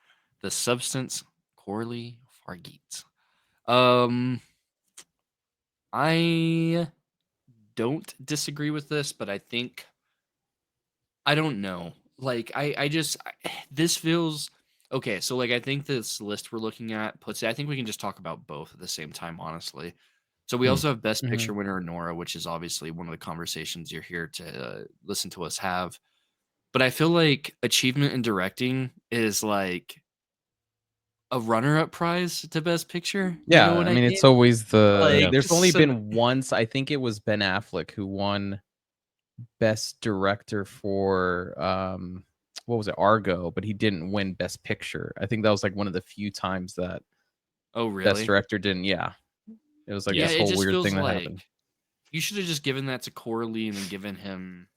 The Substance, Corley Fargeet. Um, I don't disagree with this, but I think I don't know. Like this feels okay. So like I think this list we're looking at puts it. I think we can just talk about both at the same time, honestly. So we Hmm. also have Best Mhm. Picture winner Nora, which is obviously one of the conversations you're here to listen to us have. But I feel like achievement in directing is like a runner-up prize to Best Picture. You Yeah, know what I I mean, mean? it's always Yeah. there's only So been once, I think it was Ben Affleck who won Best Director for, what was it? Argo, but he didn't win Best Picture. I think that was, like, one of the few times that oh, Best really? Director didn't, yeah. It was, like, Yeah, this it whole just weird feels thing that like happened. you should have just given that to Corley and then given him,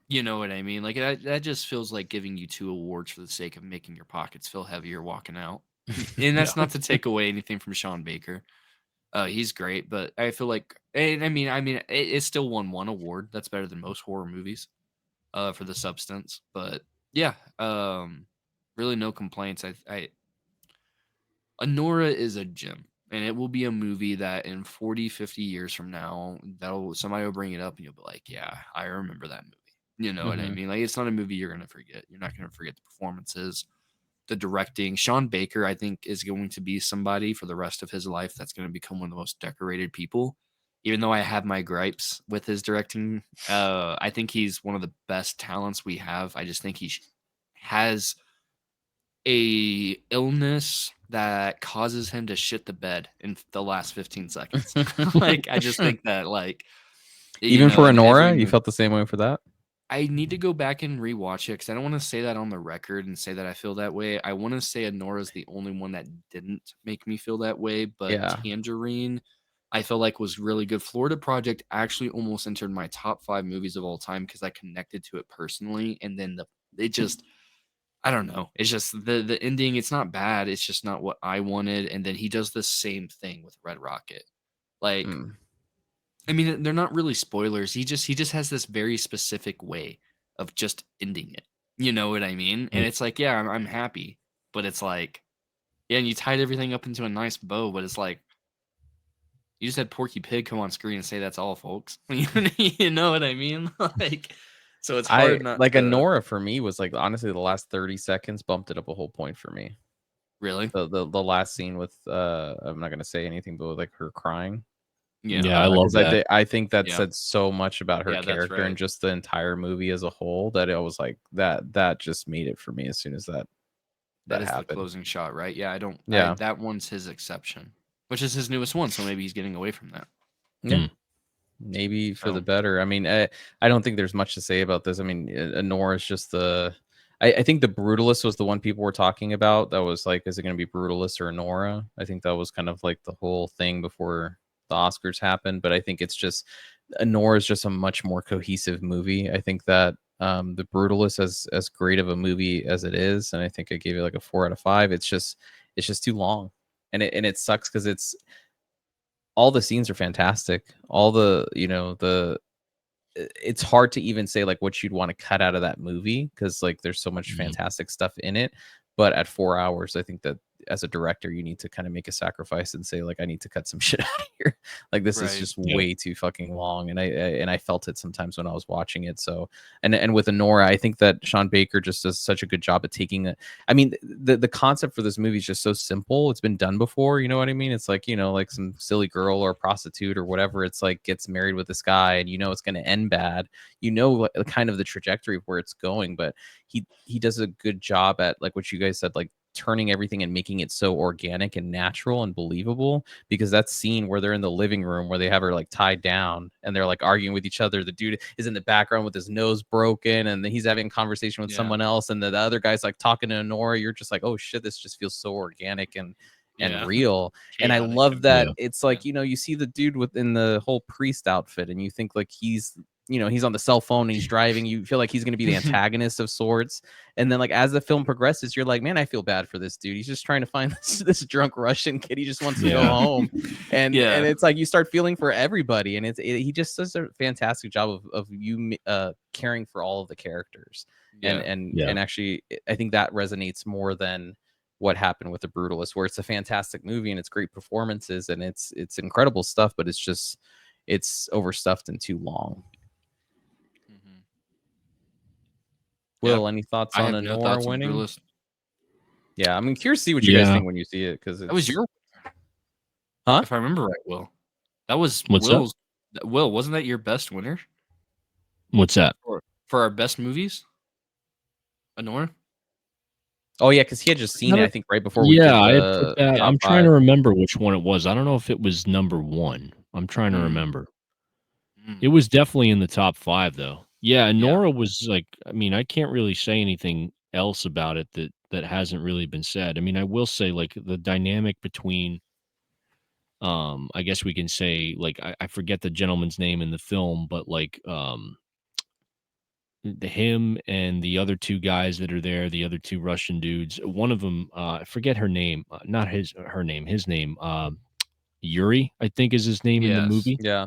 you know what I mean? Like that just feels like giving you 2 awards for the sake of making your pockets feel heavier walking out. And Yeah. that's not to take away anything from Sean Baker. He's great, but I feel like, and it still won 1 award. That's better than most horror movies, for The Substance. But yeah, really no complaints. Anora is a gem, and it will be a movie that in 40, 50 years from now, somebody will bring it up and you'll be like, yeah, I remember that movie. You know what I Mhm. mean? Like, it's not a movie you're going to forget. You're not going to forget the performances, the directing. Sean Baker, I think, is going to be somebody for the rest of his life that's going to become one of the most decorated people. Even though I have my gripes with his directing, I think he's one of the best talents we have. I just think has a illness that causes him to shit the bed in the last 15 seconds. Like, I just think that, like, Even for in every Anora, you movie. felt the same way for that? I need to go back and rewatch it because I don't want to say that on the record and say that I feel that way. I want to say Anora's the only one that didn't make me feel that way, but Yeah. Tangerine, I feel like was really good. Florida Project actually almost entered my top 5 movies of all time because I connected to it personally, and then it just I don't know. It's just the ending. It's not bad. It's just not what I wanted. And then he does the same thing with Red Rocket. Like, Mm. I mean, they're not really spoilers. He just has this very specific way of just ending it. You know what I mean? And Mm. it's like, yeah, I'm happy, but it's like, yeah, and you tied everything up into a nice bow, but it's like you just had Porky Pig come on screen and say that's all, folks. You know what I mean? Like, so it's I hard not like, to Anora for me was, like, honestly, the last 30 seconds bumped it up a whole point for me. really. The last scene with, I'm not gonna say anything, but with, like, her crying. Yeah, Yeah, I love Because that. I think that yeah, said so much about her yeah. That's character and right. just the entire movie as a whole that it was like that just made it for me as soon as That that is the happened. closing shot, right? Yeah, I don't I Yeah. that one's his exception, which is his newest one, so maybe he's getting away from that. Yeah. Mm. Maybe for the So, better. I mean, I don't think there's much to say about this. I mean, Honora is just I think the Brutalist was the one people were talking about. That was like, is it going to be Brutalist or Honora? I think that was kind of like the whole thing before the Oscars happened. But I think it's just Honora is just a much more cohesive movie. I think that the Brutalist, as great of a movie as it is, and I think I gave it like a 4 out of 5. It's just too long, and it sucks because it's all the scenes are fantastic. All the it's hard to even say like what you'd want to cut out of that movie because like there's so much Mhm. fantastic stuff in it. But at 4 hours, I think that as a director, you need to kind of make a sacrifice and say like I need to cut some shit out of here. Like this is right. just Yeah. way too fucking long, and I felt it sometimes when I was watching it. So and with Honora, I think that Sean Baker just does such a good job at taking it. I mean, the concept for this movie is just so simple. It's been done before, you know what I mean? It's like, like some silly girl or prostitute or whatever. It's like gets married with this guy, and it's going to end bad. Kind of the trajectory of where it's going, but he does a good job at like what you guys said, like turning everything and making it so organic and natural and believable. Because that scene where they're in the living room where they have her like tied down and they're like arguing with each other, the dude is in the background with his nose broken and then he's having a conversation with Yeah, someone else, and the other guy's like talking to Nora. You're just like, oh shit, this just feels so organic and yeah. real. And I Chaotic love and that Yeah. it's yeah, like, you see the dude within the whole priest outfit and you think like he's on the cell phone and he's driving. You feel like he's going to be the antagonist of sorts. And then like as the film progresses, you're like, man, I feel bad for this dude. He's just trying to find this drunk Russian kid. He just wants to go Yeah. home. And yeah, it's like you start feeling for everybody. And he just does a fantastic job of you caring for all of the characters. And yeah. and Yeah. and actually I think that resonates more than what happened with the Brutalist, where it's a fantastic movie and it's great performances and it's incredible stuff, but it's overstuffed and too long. Mhm. Yeah, Will, any thoughts I on have no Honora thoughts on winning? Brutalist. Yeah, I'm curious to see what you guys Yeah. think when you see it because That was it's your, huh? if I remember right, Will. That was What's up? Will's. Will, wasn't that your best winner What's that? for our best movies? Honora? Oh yeah, because he had just seen it, I think, right before we did Yeah, I had put the that. top I'm trying to 5. remember which one it was. I don't know if it was number 1. I'm trying to Mm, remember. It mm, was definitely in the top 5 though. Yeah, and yeah. Nora was like, I mean, I can't really say anything else about it that hasn't really been said. I mean, I will say like the dynamic between I guess we can say like I forget the gentleman's name in the film, but like him and the other 2 guys that are there, the other 2 Russian dudes. One of them, I forget her name, not her name, his name, Yuri, I think is his name in the Yes. movie. Yeah.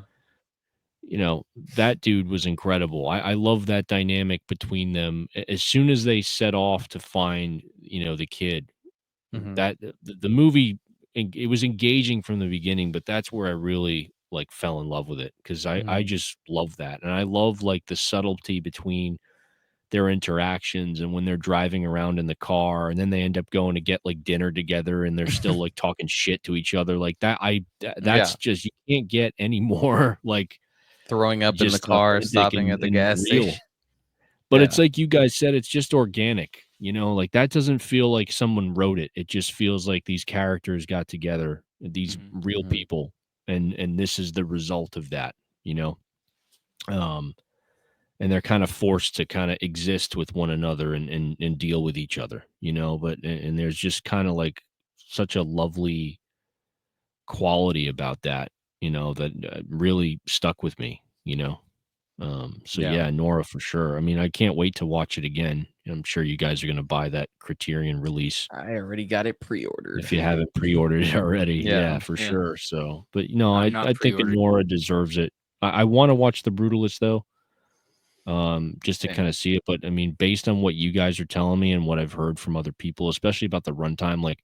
You know, that dude was incredible. I love that dynamic between them. As soon as they set off to find, the kid, Mhm. that the movie, it was engaging from the beginning, but that's where I really like fell in love with it because I Mhm. just love that, and I love like the subtlety between their interactions and when they're driving around in the car and then they end up going to get like dinner together and they're still like talking shit to each other like that. That's Yeah. just, you can't get any more like Throwing up in the just car, authentic stopping and, at the and gas real. station. But it's Yeah. like you guys said, it's just organic, like that doesn't feel like someone wrote it. It just feels like these characters got together, these Mhm. real Mhm. people, and this is the result of that, you know. Um, and they're kind of forced to kind of exist with one another and deal with each other, but and there's just kind of like such a lovely quality about that, that really stuck with me, so Yeah. yeah, Nora for sure. I mean, I can't wait to watch it again. I'm sure you guys are going to buy that Criterion release I already got it pre-ordered. if you haven't pre-ordered it already. Yeah. Yeah, for Yeah. sure. So, but I'm I not I think pre-ordered. Nora deserves it. I want to watch The Brutalist though, just to Same. kind of see it. But I mean, based on what you guys are telling me and what I've heard from other people, especially about the runtime, like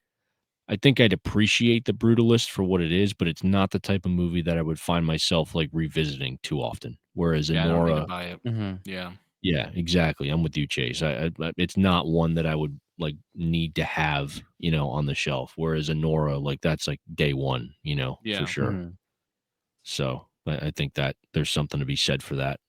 I think I'd appreciate The Brutalist for what it is, but it's not the type of movie that I would find myself like revisiting too often. Whereas Yeah, I don't need to Anora, buy it. Mhm. Yeah. yeah, exactly. I'm with you, Chase. It's not one that I would like need to have, on the shelf. Whereas Anora, like that's like day one, for Yeah. sure. Mhm. So I think that there's something to be said for that.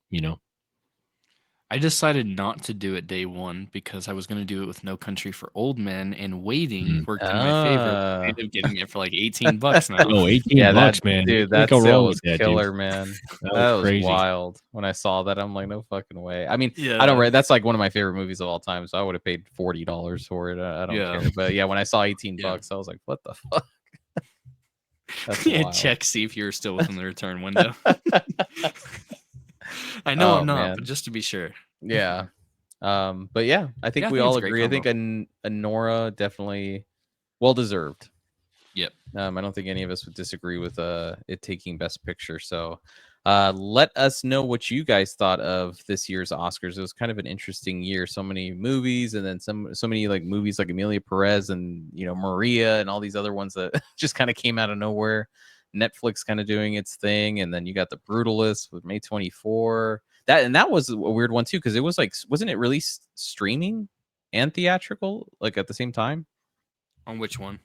I decided not to do it day one because I was going to do it with No Country for Old Men, and waiting Mm. worked in my favor. I Ah. ended up getting it for like $18 now. Yo, 18 Yeah, bucks, man. You dude, can't that go wrong sale with was that, dude. killer, man. That was That was crazy. wild. When I saw that, I'm like, no fucking way. I mean, I don't Yeah. re that's like one of my favorite movies of all time, so I would have paid $40 for it. I don't Yeah. care. But yeah, when I saw 18 Yeah. bucks, I was like, what the fuck? That's Yeah, wild. check, see if you're still within the return window. I know Oh I'm not, but man. just to be sure. Yeah. But yeah, I think Yeah, I we think it's all a great agree. I think combo. Nora definitely well deserved. Yep. I don't think any of us would disagree with it taking Best Picture. So let us know what you guys thought of this year's Oscars. It was kind of an interesting year. So many movies, and then so many like movies like Amelia Perez and Maria and all these other ones that just kind of came out of nowhere. Netflix kind of doing its thing, and then you got The Brutalist with May 24. That was a weird one too because it was like wasn't it released streaming and theatrical like at the same time? On which one?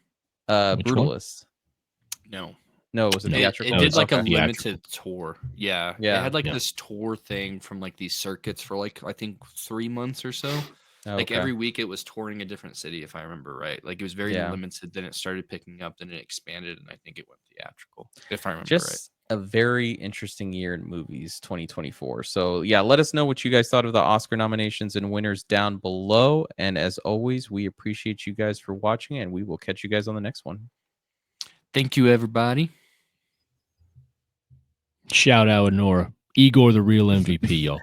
Which one? Brutalist. No. No, it was a No. It theatrical. No, did it's like a Okay. theatrical. limited tour. Yeah. It Yeah. had like Yeah. this tour thing from like these circuits for like I think 3 months or so. Like Okay. every week it was touring a different city if I remember right. Like it was very Yeah. limited, then it started picking up, then it expanded, and I think it went theatrical if I remember right. Just a very interesting year in movies, 2024. So yeah, let us know what you guys thought of the Oscar nominations and winners down below. And as always, we appreciate you guys for watching, and we will catch you guys on the next one. Thank you everybody. Shout out Nora. Igor, the real MVP, y'all.